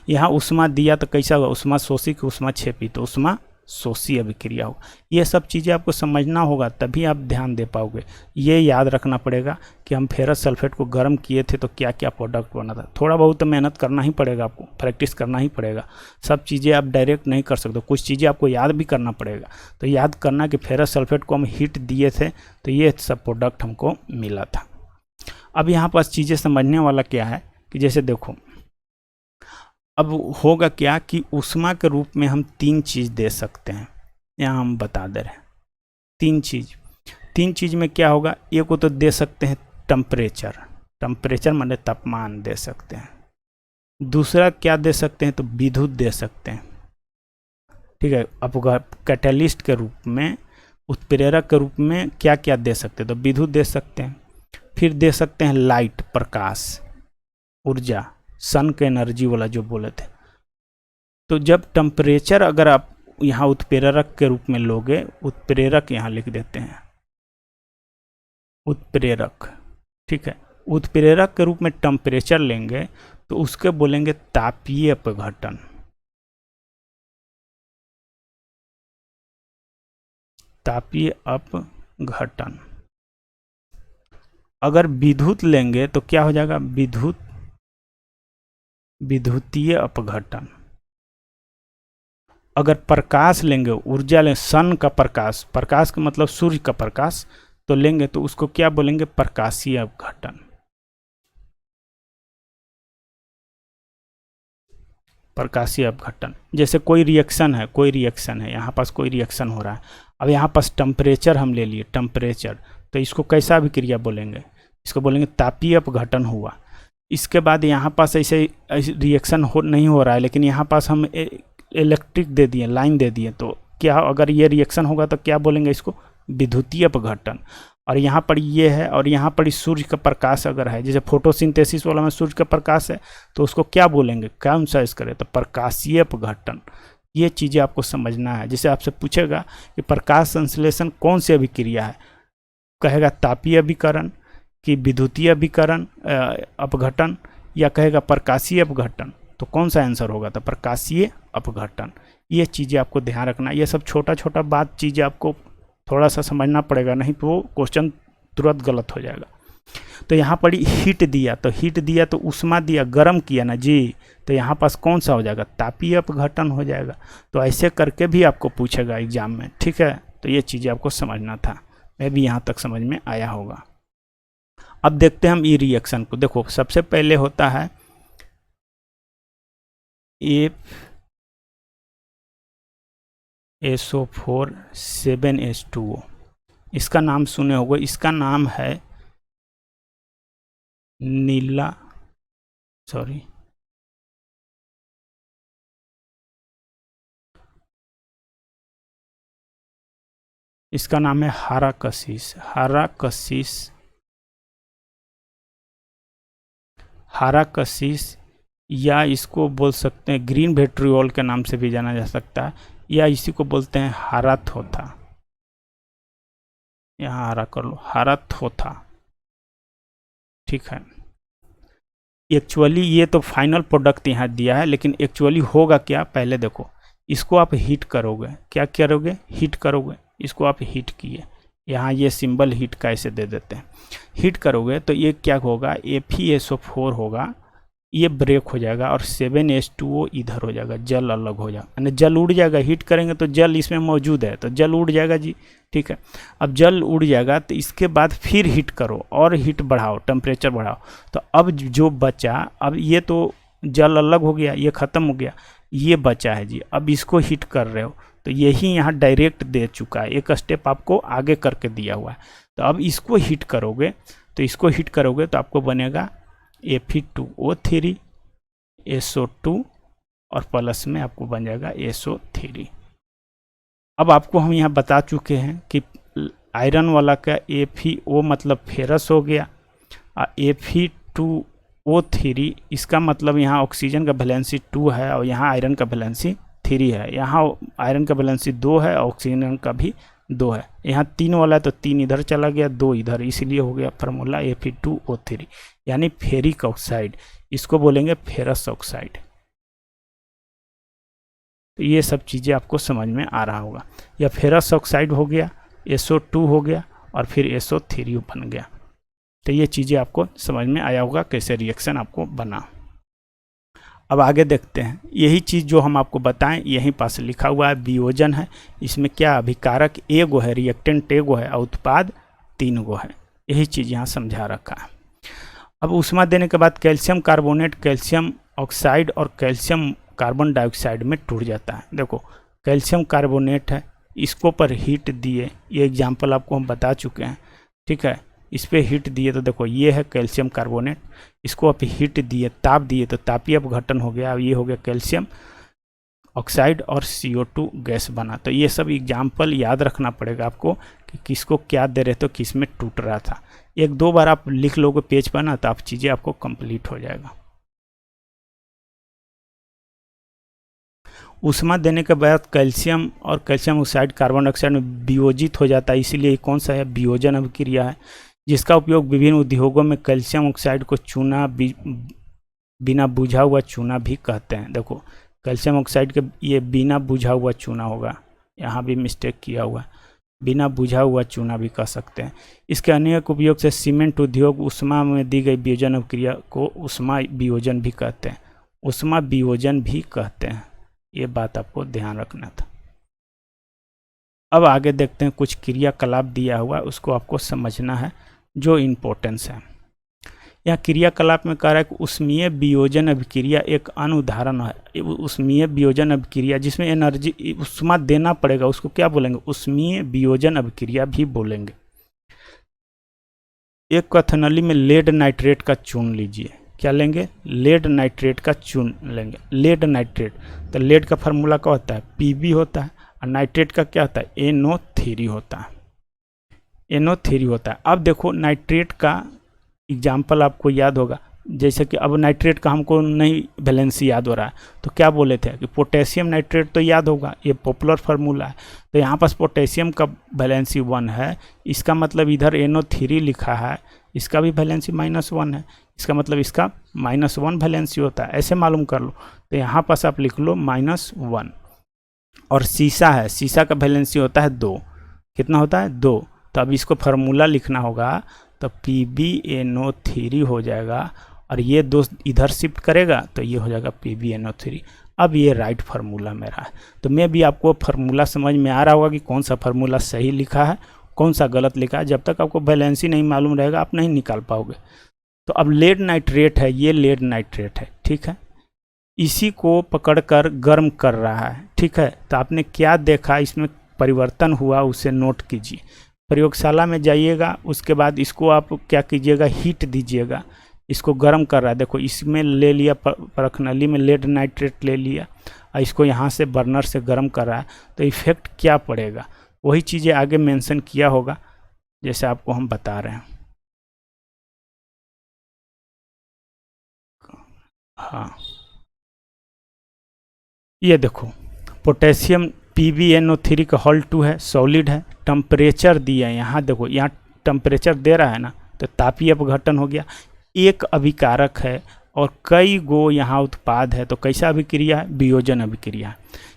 A: यहाँ उष्मा दिया तो कैसा होगा, उष्मा शोषी की उष्मा छेपी, तो उष्मा शोषी अभिक्रिया हो। ये सब चीज़ें आपको समझना होगा, तभी आप ध्यान दे पाओगे। ये याद रखना पड़ेगा कि हम फेरस सल्फेट को गर्म किए थे तो क्या क्या प्रोडक्ट बना था। थोड़ा बहुत तो मेहनत करना ही पड़ेगा, आपको प्रैक्टिस करना ही पड़ेगा, सब चीज़ें आप डायरेक्ट नहीं कर सकते, कुछ चीज़ें आपको याद भी करना पड़ेगा। तो याद करना कि फेरस सल्फेट को हम हीट दिए थे तो ये सब प्रोडक्ट हमको मिला था। अब यहाँ पास चीज़ें समझने वाला क्या है कि जैसे देखो, अब होगा क्या कि उष्मा के रूप में हम 3 चीज़ दे सकते हैं, यहाँ हम बता दे रहे हैं 3 चीज़ में क्या होगा, एक को तो दे सकते हैं टेम्परेचर, टेम्परेचर माने तापमान दे सकते हैं। दूसरा क्या दे सकते हैं, तो विद्युत दे सकते हैं, ठीक है। अब कैटलिस्ट के रूप में, उत्प्रेरक के रूप में क्या क्या दे सकते हैं, तो विद्युत दे सकते हैं। फिर दे सकते हैं लाइट, प्रकाश, ऊर्जा, सन के एनर्जी वाला जो बोले थे। तो जब टेम्परेचर अगर आप यहाँ उत्प्रेरक के रूप में लोगे, उत्प्रेरक यहाँ लिख देते हैं, उत्प्रेरक, ठीक है, उत्प्रेरक के रूप में टेम्परेचर लेंगे तो उसके बोलेंगे तापीय अपघटन, तापीय अपघटन। अगर विद्युत लेंगे तो क्या हो जाएगा, विद्युतीय अपघटन। अगर प्रकाश लेंगे, ऊर्जा लेंगे, सन का प्रकाश, प्रकाश का मतलब सूर्य का प्रकाश, तो लेंगे तो उसको क्या बोलेंगे, प्रकाशीय अपघटन, प्रकाशीय अपघटन। जैसे कोई रिएक्शन है, यहाँ पास कोई रिएक्शन हो रहा है, अब यहाँ पास टेम्परेचर हम ले लिए, टेम्परेचर, तो इसको कैसा अभिक्रिया बोलेंगे, इसको बोलेंगे तापीय अपघटन हुआ। इसके बाद यहाँ पास ऐसे रिएक्शन नहीं हो रहा है, लेकिन यहाँ पास हम इलेक्ट्रिक दे दिए, लाइन दे दिए, तो क्या अगर ये रिएक्शन होगा तो क्या बोलेंगे, इसको विद्युतीय अपघटन। और यहाँ पर ये है, और यहाँ पर सूर्य का प्रकाश अगर है, जैसे फोटोसिंथेसिस वाला में सूर्य का प्रकाश है, तो उसको क्या बोलेंगे, कौन सा इस करे, तो प्रकाशीय अपघटन। ये चीज़ें आपको समझना है। जैसे आपसे पूछेगा कि प्रकाश संश्लेषण कौन सी अभिक्रिया है, कहेगा तापीय अभिकरण कि विद्युतीय अभिकरण अपघटन, या कहेगा प्रकाशीय अपघटन, तो कौन सा आंसर होगा, तो प्रकाशीय अपघटन। ये चीज़ें आपको ध्यान रखना, ये सब छोटा छोटा बात चीज़ें आपको थोड़ा सा समझना पड़ेगा, नहीं तो वो क्वेश्चन तुरंत गलत हो जाएगा। तो यहाँ पर हीट दिया, तो हीट दिया तो उष्मा दिया, गर्म किया ना जी, तो यहाँ पास कौन सा हो जाएगा, तापीय अपघटन हो जाएगा। तो ऐसे करके भी आपको पूछेगा एग्जाम में, ठीक है। तो ये चीज़ें आपको समझना था, मैं भी यहाँ तक समझ में आया होगा। अब देखते हैं हम ई रिएक्शन को। देखो सबसे पहले होता है FeSO4 7H2O, इसका नाम सुने होंगे, इसका नाम है नीला, सॉरी इसका नाम है हाराकसिस, हाराकसिस हारा कशिश, या इसको बोल सकते हैं ग्रीन विट्रियोल के नाम से भी जाना जा सकता है, या इसी को बोलते हैं हारा थोथा। यहाँ हारा कर लो, हारा थोथा, ठीक है। एक्चुअली ये तो फाइनल प्रोडक्ट यहाँ दिया है, लेकिन एक्चुअली होगा क्या पहले देखो। इसको आप हीट करोगे, क्या करोगे, हीट करोगे, इसको आप हीट किए, यहाँ ये सिंबल हीट का ऐसे दे देते हैं। हीट करोगे तो ये क्या होगा, FeSO4 होगा, ये ब्रेक हो जाएगा और 7H2O इधर हो जाएगा, जल अलग हो जाएगा, यानी जल उड़ जाएगा। हीट करेंगे तो जल इसमें मौजूद है तो जल उड़ जाएगा जी, ठीक है। अब जल उड़ जाएगा तो इसके बाद फिर हीट करो और हीट बढ़ाओ, टेम्परेचर बढ़ाओ, तो अब जो बचा, अब ये तो जल अलग हो गया, ये ख़त्म हो गया, ये बचा है जी। अब इसको हीट कर रहे हो तो यही यहाँ डायरेक्ट दे चुका है, एक स्टेप आपको आगे करके दिया हुआ है। तो अब इसको हीट करोगे, तो इसको हीट करोगे तो आपको बनेगा Fe2O3 SO2 और प्लस में आपको बन जाएगा SO3। अब आपको हम यहाँ बता चुके हैं कि आयरन वाला का FeO मतलब फेरस हो गया, और Fe2O3 इसका मतलब यहाँ ऑक्सीजन का वैलेंसी 2 है और यहाँ आयरन का वैलेंसी 3 है। यहाँ आयरन का वैलेंसी 2 है और ऑक्सीजन का भी 2 है। यहाँ 3 वाला है तो 3 इधर चला गया, 2 इधर, इसलिए हो गया फार्मूला Fe2O3, यानी फेरिक ऑक्साइड, इसको बोलेंगे फेरस ऑक्साइड। तो ये सब चीज़ें आपको समझ में आ रहा होगा। या फेरस ऑक्साइड हो गया, SO2 हो गया और फिर SO3 बन गया। तो ये चीज़ें आपको समझ में आया होगा कैसे रिएक्शन आपको बना। अब आगे देखते हैं, यही चीज़ जो हम आपको बताएं यहीं पास लिखा हुआ है, वियोजन है। इसमें क्या अभिकारक एगो है, रिएक्टेंट एगो है और उत्पाद 3 गो है, यही चीज़ यहाँ समझा रखा है। अब ऊष्मा देने के बाद कैल्शियम कार्बोनेट, कैल्शियम ऑक्साइड और कैल्शियम कार्बन डाइऑक्साइड में टूट जाता है। देखो कैल्शियम कार्बोनेट है, इसको पर हीट दिए, ये एग्जाम्पल आपको हम बता चुके हैं, ठीक है। इस पर हीट दिए तो देखो ये है कैल्शियम कार्बोनेट, इसको आप हीट दिए, ताप दिए तो तापीय अपघटन हो गया, अब ये हो गया कैल्शियम ऑक्साइड और CO2 गैस बना। तो ये सब एग्जाम्पल याद रखना पड़ेगा आपको कि किसको क्या दे रहे तो किस में टूट रहा था। 1-2 बार आप लिख लोगे पेज पर ना, तो आप चीज़ें आपको कंप्लीट हो जाएगा। ऊष्मा देने के बाद कैल्शियम और कैल्शियम ऑक्साइड कार्बन डाइऑक्साइड में वियोजित हो जाता है, इसीलिए कौन सा है, वियोजन अभिक्रिया है, जिसका उपयोग विभिन्न उद्योगों में कैल्शियम ऑक्साइड को चूना बिना बुझा हुआ चूना भी कहते हैं। देखो कैल्शियम ऑक्साइड के ये बिना बुझा हुआ चूना होगा, यहाँ भी मिस्टेक किया हुआ, बिना बुझा हुआ चूना भी कह सकते हैं। इसके अनेक उपयोग से सीमेंट उद्योग ऊष्मा में दी गई वियोजन अभिक्रिया को ऊष्मा वियोजन भी कहते हैं, ऊष्मा वियोजन भी कहते हैं। ये बात आपको ध्यान रखना था। अब आगे देखते हैं, कुछ क्रियाकलाप दिया हुआ उसको आपको समझना है जो इम्पोर्टेंस है। यह क्रियाकलाप में कह रहा है कि ऊष्मीय वियोजन अभिक्रिया एक अन्य उदाहरण है। ऊष्मीय वियोजन अभिक्रिया जिसमें एनर्जी ऊष्मा देना पड़ेगा, उसको क्या बोलेंगे, ऊष्मीय वियोजन अभिक्रिया भी बोलेंगे। एक कथनली में लेड नाइट्रेट का चून लीजिए, क्या लेंगे, लेड नाइट्रेट का चून लेंगे। लेड नाइट्रेट, तो लेड का फार्मूला क्या होता है, Pb होता है, और नाइट्रेट का क्या होता है, NO3 होता है, NO3 होता है। अब देखो नाइट्रेट का एग्जाम्पल आपको याद होगा, जैसे कि अब नाइट्रेट का हमको नहीं वैलेंसी याद हो रहा है, तो क्या बोले थे कि पोटेशियम नाइट्रेट तो याद होगा, ये पॉपुलर फार्मूला है। तो यहाँ पास पोटेशियम का वैलेंसी 1 है, इसका मतलब इधर NO3 लिखा है, इसका भी वैलेंसी -1 है, इसका मतलब इसका -1 वैलेंसी होता है, ऐसे मालूम कर लो। तो यहाँ पास आप लिख लो -1। और सीसा है, सीसा का वैलेंसी होता है 2, कितना होता है 2, तो अब इसको फार्मूला लिखना होगा, तो PbNO3 हो जाएगा, और ये 2 इधर शिफ्ट करेगा तो ये हो जाएगा PbNO3। अब ये राइट फार्मूला मेरा है। तो मैं भी आपको फार्मूला समझ में आ रहा होगा कि कौन सा फार्मूला सही लिखा है, कौन सा गलत लिखा है। जब तक आपको वैलेंसी नहीं मालूम रहेगा आप नहीं निकाल पाओगे। तो अब लेड नाइट्रेट है, ये लेड नाइट्रेट है, ठीक है, इसी को पकड़कर गर्म कर रहा है, ठीक है। तो आपने क्या देखा, इसमें परिवर्तन हुआ उसे नोट कीजिए। प्रयोगशाला में जाइएगा, उसके बाद इसको आप क्या कीजिएगा, हीट दीजिएगा, इसको गर्म कर रहा है। देखो इसमें ले लिया, परख नली में लेड नाइट्रेट ले लिया, और इसको यहाँ से बर्नर से गर्म कर रहा है, तो इफेक्ट क्या पड़ेगा, वही चीज़ें आगे मेंशन किया होगा जैसे आपको हम बता रहे हैं। हाँ, ये देखो पोटेशियम PbNO3 का हॉल 2 है, सॉलिड है, टेम्परेचर दिया है, यहाँ देखो यहाँ टेम्परेचर दे रहा है ना, तो तापीय अपघटन हो गया, एक अभिकारक है और कई गो यहाँ उत्पाद है, तो कैसा अभिक्रिया है, वियोजन अभिक्रिया है।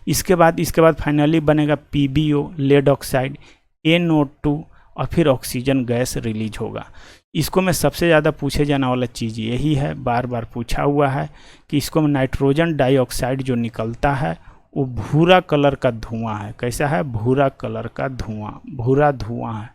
A: इसके बाद फाइनली बनेगा PbO लेड ऑक्साइड, NO2 और फिर ऑक्सीजन गैस रिलीज होगा। इसको में सबसे ज़्यादा पूछे जाने वाला चीज़ यही है, बार बार पूछा हुआ है कि इसको में नाइट्रोजन डाइऑक्साइड जो निकलता है वो भूरा कलर का धुआं है। कैसा है, भूरा कलर का धुआं, भूरा धुआं है,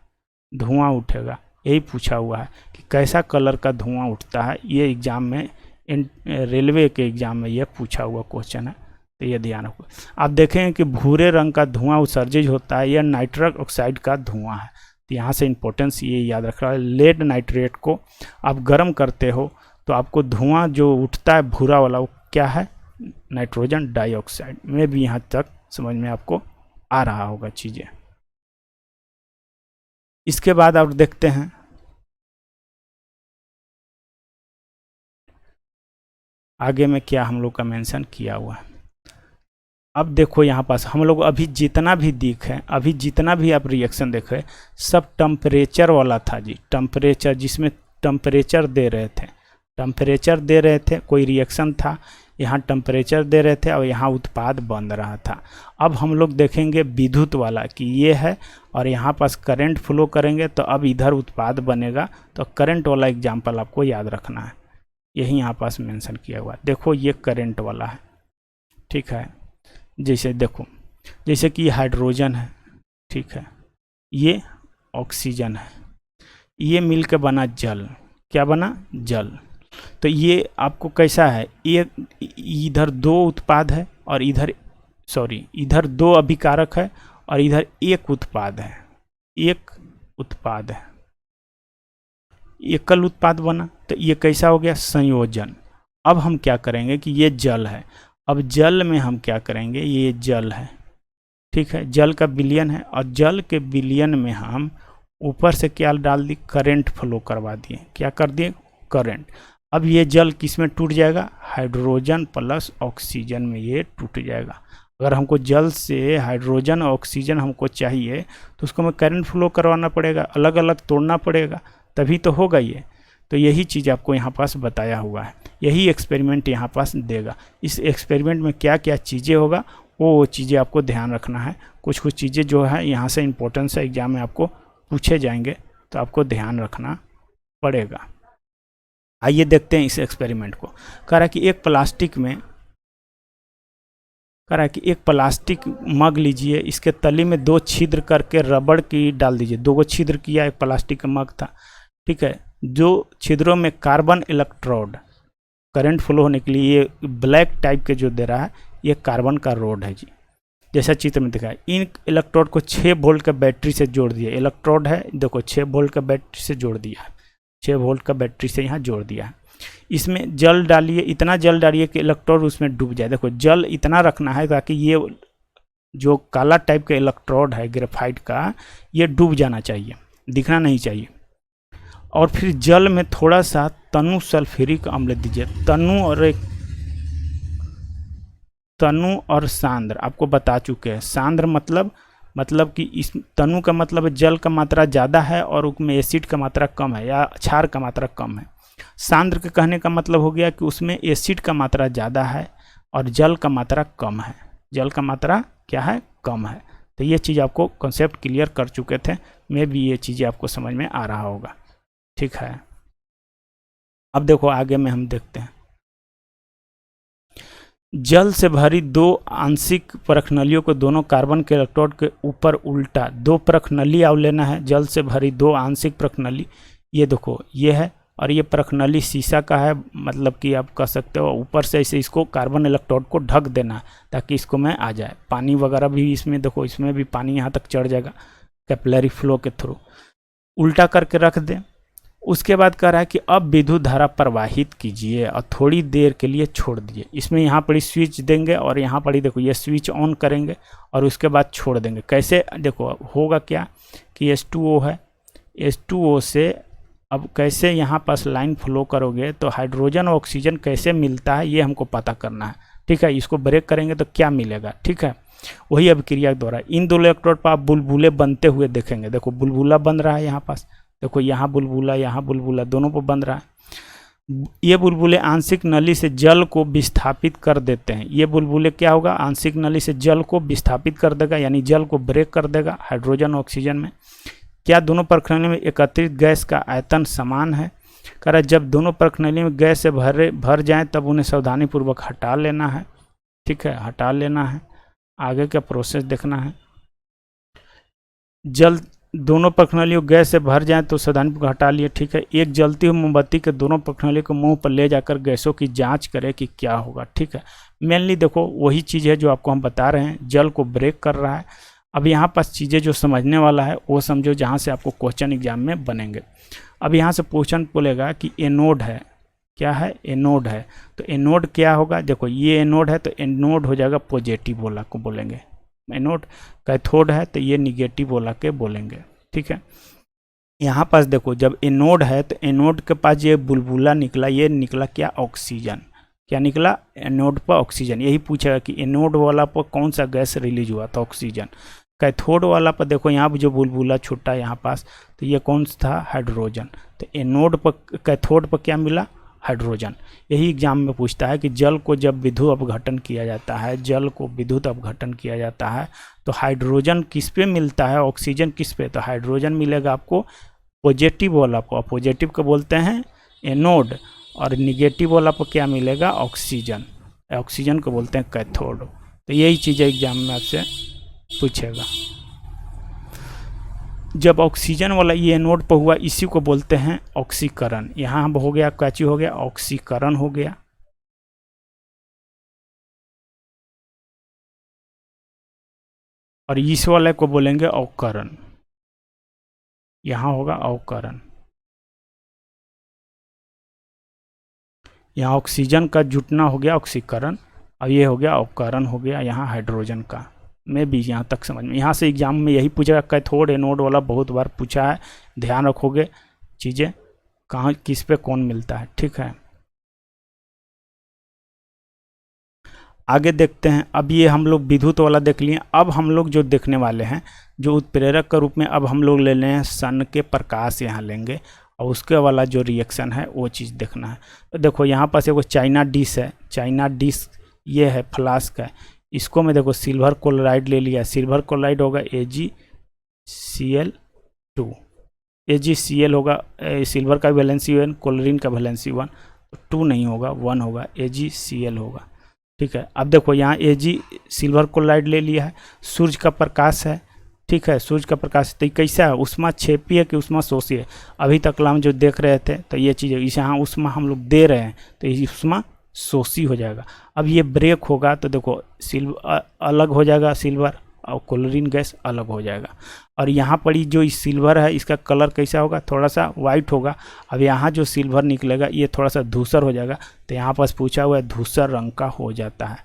A: धुआं उठेगा, यही पूछा हुआ है कि कैसा कलर का धुआं उठता है। ये एग्ज़ाम में रेलवे के एग्ज़ाम में ये पूछा हुआ क्वेश्चन है, तो ये ध्यान रखो। आप देखेंगे कि भूरे रंग का धुआं उत्सर्जित होता है, यह नाइट्रस ऑक्साइड का धुआं है। तो यहाँ से इंपॉर्टेंस ये याद रखना है, लेड नाइट्रेट को आप गर्म करते हो तो आपको धुआं जो उठता है भूरा वाला, वो क्या है, नाइट्रोजन डाइऑक्साइड। में भी यहाँ तक समझ में आपको आ रहा होगा चीज़ें। इसके बाद आप देखते हैं आगे में क्या हम लोग का मेंशन किया हुआ है। अब देखो यहाँ पास हम लोग अभी जितना भी देखें, अभी जितना भी आप रिएक्शन देखें सब टेम्परेचर वाला था जी, टेम्परेचर, जिसमें टेम्परेचर दे रहे थे, टेम्परेचर दे रहे थे, कोई रिएक्शन था, यहाँ टेम्परेचर दे रहे थे और यहाँ उत्पाद बन रहा था। अब हम लोग देखेंगे विद्युत वाला कि ये है और यहाँ पास करंट फ्लो करेंगे तो अब इधर उत्पाद बनेगा, तो करंट वाला एग्जाम्पल आपको याद रखना है, यही यहाँ पास मेंशन किया हुआ है। देखो ये करंट वाला है, ठीक है, जैसे देखो जैसे कि हाइड्रोजन है, ठीक है, ये ऑक्सीजन है, ये मिलकर बना जल, क्या बना, जल। तो ये आपको कैसा है, ये इधर दो उत्पाद है और इधर इधर दो अभिकारक है और इधर एक उत्पाद है, एक उत्पाद है, एकल उत्पाद बना। तो ये कैसा हो गया, संयोजन। अब हम क्या करेंगे कि ये जल है, अब जल में हम क्या करेंगे, ये जल है, ठीक है, जल का विलयन है और जल के विलयन में हम ऊपर से क्या डाल दी, करंट फ्लो करवा दिए, क्या कर दिए, करंट। अब ये जल किस में टूट जाएगा, हाइड्रोजन प्लस ऑक्सीजन में ये टूट जाएगा। अगर हमको जल से हाइड्रोजन और ऑक्सीजन हमको चाहिए तो उसको हमें करंट फ्लो करवाना पड़ेगा, अलग अलग तोड़ना पड़ेगा, तभी तो होगा ये। तो यही चीज़ आपको यहाँ पास बताया हुआ है, यही एक्सपेरिमेंट यहाँ पास देगा। इस एक्सपेरिमेंट में क्या क्या चीज़ें होगा वो चीज़ें आपको ध्यान रखना है। कुछ कुछ चीज़ें जो है यहाँ से इम्पोर्टेंस है, एग्जाम में आपको पूछे जाएंगे, तो आपको ध्यान रखना पड़ेगा। आइए देखते हैं इस एक्सपेरिमेंट को। कह रहा है कि एक प्लास्टिक मग लीजिए, इसके तली में 2 छिद्र करके रबड़ की डाल दीजिए। 2 छिद्र किया, एक प्लास्टिक का मग था, ठीक है, जो छिद्रों में कार्बन इलेक्ट्रोड, करंट फ्लो होने के लिए ये ब्लैक टाइप के जो दे रहा है ये कार्बन का रोड है जी, जैसा चित्र में दिखा है। इन इलेक्ट्रोड को 6 वोल्ट का बैटरी से जोड़ दिया, इलेक्ट्रोड है देखो 6 वोल्ट का बैटरी से जोड़ दिया है, 6 वोल्ट का बैटरी से यहाँ जोड़ दिया है। इसमें जल डालिए, इतना जल डालिए कि इलेक्ट्रोड उसमें डूब जाए। देखो जल इतना रखना है ताकि ये जो काला टाइप का इलेक्ट्रोड है ग्रेफाइट का, ये डूब जाना चाहिए, दिखना नहीं चाहिए। और फिर जल में थोड़ा सा तनु सल्फ्यूरिक अम्ल दीजिए। तनु और सांद्र आपको बता चुके हैं। सांद्र मतलब कि इस तनु का मतलब जल का मात्रा ज़्यादा है और उसमें एसिड का मात्रा कम है या क्षार का मात्रा कम है। सांद्र के कहने का मतलब हो गया कि उसमें एसिड का मात्रा ज़्यादा है और जल का मात्रा कम है, जल का मात्रा क्या है, कम है। तो ये चीज़ आपको कॉन्सेप्ट क्लियर कर चुके थे, मैं भी ये चीज़ें आपको समझ में आ रहा होगा, ठीक है। अब देखो आगे में हम देखते हैं, जल से भरी 2 आंशिक परखनलियों को दोनों कार्बन के इलेक्ट्रोड के ऊपर उल्टा 2 परखनली आव लेना है। जल से भरी 2 आंशिक परखनली, ये देखो ये है और ये परखनली शीशा का है, मतलब कि आप कह सकते हो ऊपर से ऐसे इसको कार्बन इलेक्ट्रोड को ढक देना ताकि इसको में आ जाए। पानी वगैरह भी इसमें देखो, इसमें भी पानी यहाँ तक चढ़ जाएगा कैपिलरी फ्लो के थ्रू, उल्टा करके रख दें। उसके बाद कह रहा है कि अब विद्युत धारा प्रवाहित कीजिए और थोड़ी देर के लिए छोड़ दीजिए। इसमें यहाँ पर स्विच देंगे और यहाँ पर ही देखो ये स्विच ऑन करेंगे और उसके बाद छोड़ देंगे। कैसे, देखो होगा क्या कि H2O है, H2O से अब कैसे यहाँ पास लाइन फ्लो करोगे तो हाइड्रोजन और ऑक्सीजन कैसे मिलता है ये हमको पता करना है, ठीक है। इसको ब्रेक करेंगे तो क्या मिलेगा, ठीक है। वही अभिक्रिया के द्वारा इन दो इलेक्ट्रोड पर आप बुलबुले बनते हुए देखेंगे। देखो बुलबुला बन रहा है यहाँ पास, देखो यहाँ बुलबुला दोनों पर बन रहा है। ये बुलबुले आंशिक नली से जल को विस्थापित कर देते हैं। ये बुलबुले क्या होगा, आंशिक नली से जल को विस्थापित कर देगा, यानी जल को ब्रेक कर देगा हाइड्रोजन ऑक्सीजन में। क्या दोनों प्रखनली में एकत्रित गैस का आयतन समान है? कह रहा है जब दोनों प्रखनली में गैस से भर जाएं तब उन्हें सावधानीपूर्वक हटा लेना है, ठीक है, हटा लेना है। आगे का प्रोसेस देखना है। जल दोनों प्रखनलियों गैस से भर जाएं तो सावधानीपूर्वक हटा लिए, ठीक है। एक जलती हुई मोमबत्ती के दोनों प्रखनलियों को मुंह पर ले जाकर गैसों की जांच करें कि क्या होगा, ठीक है। मेनली देखो वही चीज़ है जो आपको हम बता रहे हैं, जल को ब्रेक कर रहा है। अब यहाँ पास चीज़ें जो समझने वाला है वो समझो, जहाँ से आपको क्वेश्चन एग्जाम में बनेंगे। अब यहाँ से क्वेश्चन बोलेगा कि एनोड है, क्या है, एनोड है। तो एनोड क्या होगा, देखो ये एनोड है तो एनोड हो जाएगा पॉजिटिव वाला को बोलेंगे एनोड। कैथोड है तो ये निगेटिव वाला के बोलेंगे, ठीक है। यहाँ पास देखो जब एनोड है तो एनोड के पास ये बुलबुला निकला, ये निकला क्या, ऑक्सीजन। क्या निकला, एनोड पर ऑक्सीजन। यही पूछेगा कि एनोड वाला पर कौन सा गैस रिलीज हुआ था, ऑक्सीजन। कैथोड वाला पर देखो यहाँ पर जो बुलबुला छूटा यहाँ पास, तो ये कौन सा था, हाइड्रोजन। तो एनोड पर, कैथोड पर क्या मिला, हाइड्रोजन। यही एग्जाम में पूछता है कि जल को जब विद्युत अपघटन किया जाता है, जल को विद्युत अपघटन किया जाता है तो हाइड्रोजन किस पे मिलता है, ऑक्सीजन किस पे, तो हाइड्रोजन मिलेगा आपको पॉजिटिव वाला पर। पॉजिटिव को बोलते हैं एनोड और निगेटिव वाला पर क्या मिलेगा, ऑक्सीजन। ऑक्सीजन को बोलते हैं कैथोड। तो यही चीज़ें एग्जाम में आपसे पूछेगा। जब ऑक्सीजन वाला ये एनोड पर हुआ इसी को बोलते हैं ऑक्सीकरण। यहाँ हो गया, क्या चीज हो गया, ऑक्सीकरण हो गया। और इस वाले को बोलेंगे अवकरण, यहाँ होगा अवकरण। यहाँ ऑक्सीजन का जुटना हो गया ऑक्सीकरण, अब ये हो गया अवकरण हो गया यहाँ हाइड्रोजन का। मैं भी यहाँ तक समझ में, यहाँ से एग्जाम में यही पूछेगा, कैथोड एनोड वाला बहुत बार पूछा है, ध्यान रखोगे चीज़ें कहाँ किस पे कौन मिलता है, ठीक है। आगे देखते हैं। अब ये हम लोग विद्युत वाला देख लिए। अब हम लोग जो देखने वाले हैं, जो उत्प्रेरक के रूप में अब हम लोग ले लें हैं सन के प्रकाश, यहाँ लेंगे और उसके वाला जो रिएक्शन है वो चीज़ देखना है। तो देखो यहाँ पास एगो चाइना डिश है, चाइना डिश ये है फ्लास्क है। इसको मैं देखो सिल्वर क्लोराइड ले लिया, सिल्वर क्लोराइड होगा AgCl2, AgCl होगा, सिल्वर का वैलेंसी 1, क्लोरीन का वैलेंसी 1, तो 2 नहीं होगा 1 होगा, AgCl होगा, ठीक है। अब देखो यहाँ Ag सिल्वर क्लोराइड ले लिया है, सूर्य का प्रकाश है, ठीक है, सूर्य का प्रकाश। तो कैसा है, उष्मा छेपी है कि उष्मा शोषी है, अभी तक हम जो देख रहे थे तो ये चीज़ इसे यहाँ उष्मा हम लोग दे रहे हैं तो ये उष्मा शोषी हो जाएगा। अब ये ब्रेक होगा तो देखो सिल्वर अलग हो जाएगा, सिल्वर और क्लोरीन गैस अलग हो जाएगा। और यहाँ पर जो सिल्वर है इसका कलर कैसा होगा, थोड़ा सा वाइट होगा। अब यहाँ जो सिल्वर निकलेगा ये थोड़ा सा धूसर हो जाएगा, तो यहाँ पास पूछा हुआ है धूसर रंग का हो जाता है।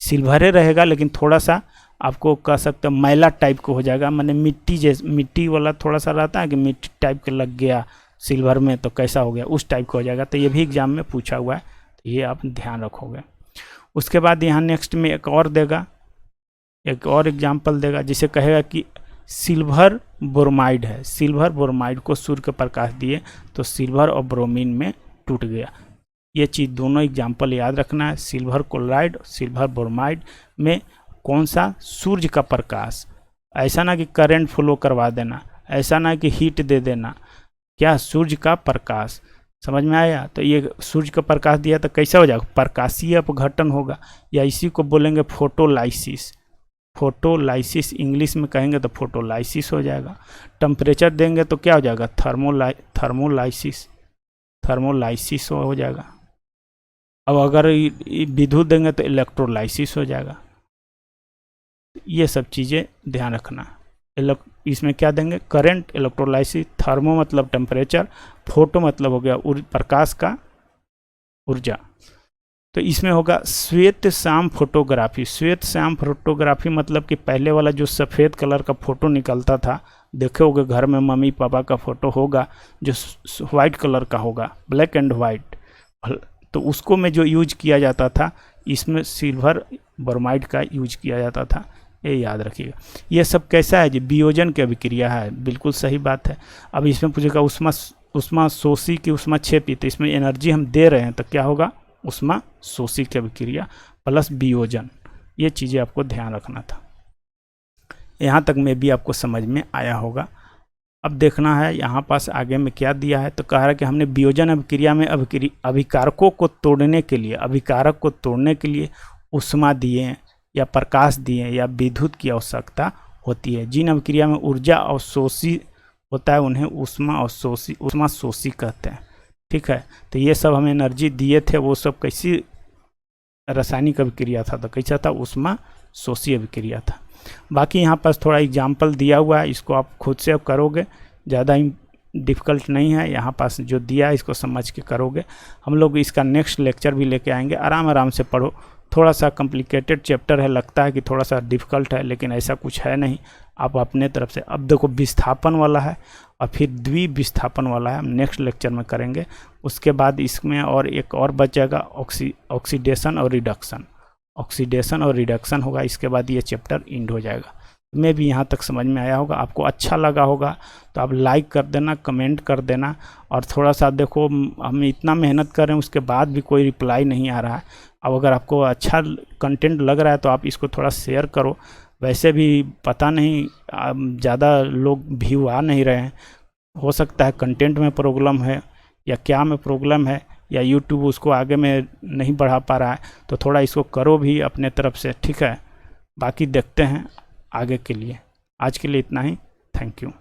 A: सिल्वरे रहेगा लेकिन थोड़ा सा आपको कह सकते हैं मैला टाइप का हो जाएगा, मैंने मिट्टी जैसे, मिट्टी वाला थोड़ा सा रहता है कि मिट्टी टाइप के लग गया सिल्वर में तो कैसा हो गया, उस टाइप का हो जाएगा। तो ये भी एग्जाम में पूछा हुआ है, तो ये आप ध्यान रखोगे। उसके बाद यहाँ नेक्स्ट में एक और देगा, एक और एग्जाम्पल देगा, जिसे कहेगा कि सिल्वर ब्रोमाइड है, सिल्वर ब्रोमाइड को सूर्य के प्रकाश दिए तो सिल्वर और ब्रोमीन में टूट गया। ये चीज़ दोनों एग्जाम्पल याद रखना है, सिल्वर क्लोराइड, सिल्वर ब्रोमाइड में कौन सा, सूर्य का प्रकाश। ऐसा ना कि करंट फ्लो करवा देना, ऐसा ना कि हीट दे देना, क्या, सूर्य का प्रकाश। समझ में आया। तो ये सूर्य का प्रकाश दिया तो कैसा हो जाएगा, प्रकाशीय अपघटन होगा, या इसी को बोलेंगे फोटोलाइसिस। फोटोलाइसिस इंग्लिश में कहेंगे तो फोटोलाइसिस हो जाएगा। टेम्परेचर देंगे तो क्या हो जाएगा, थर्मोलाइसिस, थर्मोलाइसिस हो जाएगा। अब अगर विद्युत देंगे तो इलेक्ट्रोलाइसिस हो जाएगा। ये सब चीज़ें ध्यान रखना। इसमें क्या देंगे, करंट, इलेक्ट्रोलाइसिस, थर्मो मतलब टेम्परेचर, फोटो मतलब हो गया प्रकाश का ऊर्जा। तो इसमें होगा श्वेत श्याम फोटोग्राफी। श्वेत श्याम फोटोग्राफी मतलब कि पहले वाला जो सफ़ेद कलर का फोटो निकलता था देखे होगे घर में मम्मी पापा का फ़ोटो होगा जो वाइट कलर का होगा, ब्लैक एंड वाइट, तो उसको में जो यूज किया जाता था, इसमें सिल्वर ब्रोमाइड का यूज किया जाता था, ये याद रखिएगा। ये सब कैसा है जी, वियोजन की अभिक्रिया है, बिल्कुल सही बात है। अब इसमें पूछेगा उष्मा शोषी की उष्मा क्षेपी, तो इसमें एनर्जी हम दे रहे हैं तो क्या होगा, उष्मा शोषी की अभिक्रिया प्लस वियोजन, ये चीज़ें आपको ध्यान रखना था। यहाँ तक में भी आपको समझ में आया होगा। अब देखना है यहाँ पास आगे में क्या दिया है, तो कह रहा है कि हमने वियोजन अभिक्रिया में अभिकारकों को तोड़ने के लिए, अभिकारक को तोड़ने के लिए उष्मा दिए या प्रकाश दिए या विद्युत की आवश्यकता होती है। जिन अभिक्रिया में ऊर्जा अवशोषी होता है उन्हें उष्मा शोषी कहते हैं। ठीक है, तो ये सब हमें एनर्जी दिए थे, वो सब कैसी रासायनिक अभिक्रिया था, तो कैसा था, उष्मा शोषी अभिक्रिया था। बाकी यहाँ पास थोड़ा एग्जाम्पल दिया हुआ है, इसको आप खुद से करोगे, ज़्यादा ही डिफ़िकल्ट नहीं है। यहाँ पास जो दिया है इसको समझ के करोगे। हम लोग इसका नेक्स्ट लेक्चर भी लेके आएंगे, आराम से पढ़ो। थोड़ा सा कॉम्प्लिकेटेड चैप्टर है, लगता है कि थोड़ा सा डिफ़िकल्ट है, लेकिन ऐसा कुछ है नहीं। आप अपने तरफ से, अब देखो विस्थापन वाला है और फिर द्विविस्थापन वाला है, हम नेक्स्ट लेक्चर में करेंगे। उसके बाद इसमें और एक और बचेगा ऑक्सीडेशन और रिडक्शन, ऑक्सीडेशन और रिडक्शन होगा। इसके बाद ये चैप्टर एंड हो जाएगा। मैं भी यहाँ तक समझ में आया होगा, आपको अच्छा लगा होगा तो आप लाइक कर देना, कमेंट कर देना। और थोड़ा सा देखो, हम इतना मेहनत कर रहे हैं उसके बाद भी कोई रिप्लाई नहीं आ रहा है। अब अगर आपको अच्छा कंटेंट लग रहा है तो आप इसको थोड़ा शेयर करो। वैसे भी पता नहीं ज़्यादा लोग व्यू आ नहीं रहे हैं, हो सकता है कंटेंट में प्रॉब्लम है या क्या में प्रॉब्लम है, या यूट्यूब उसको आगे में नहीं बढ़ा पा रहा है। तो थोड़ा इसको करो भी अपने तरफ से, ठीक है। बाकी देखते हैं आगे के लिए। आज के लिए इतना ही, थैंक यू।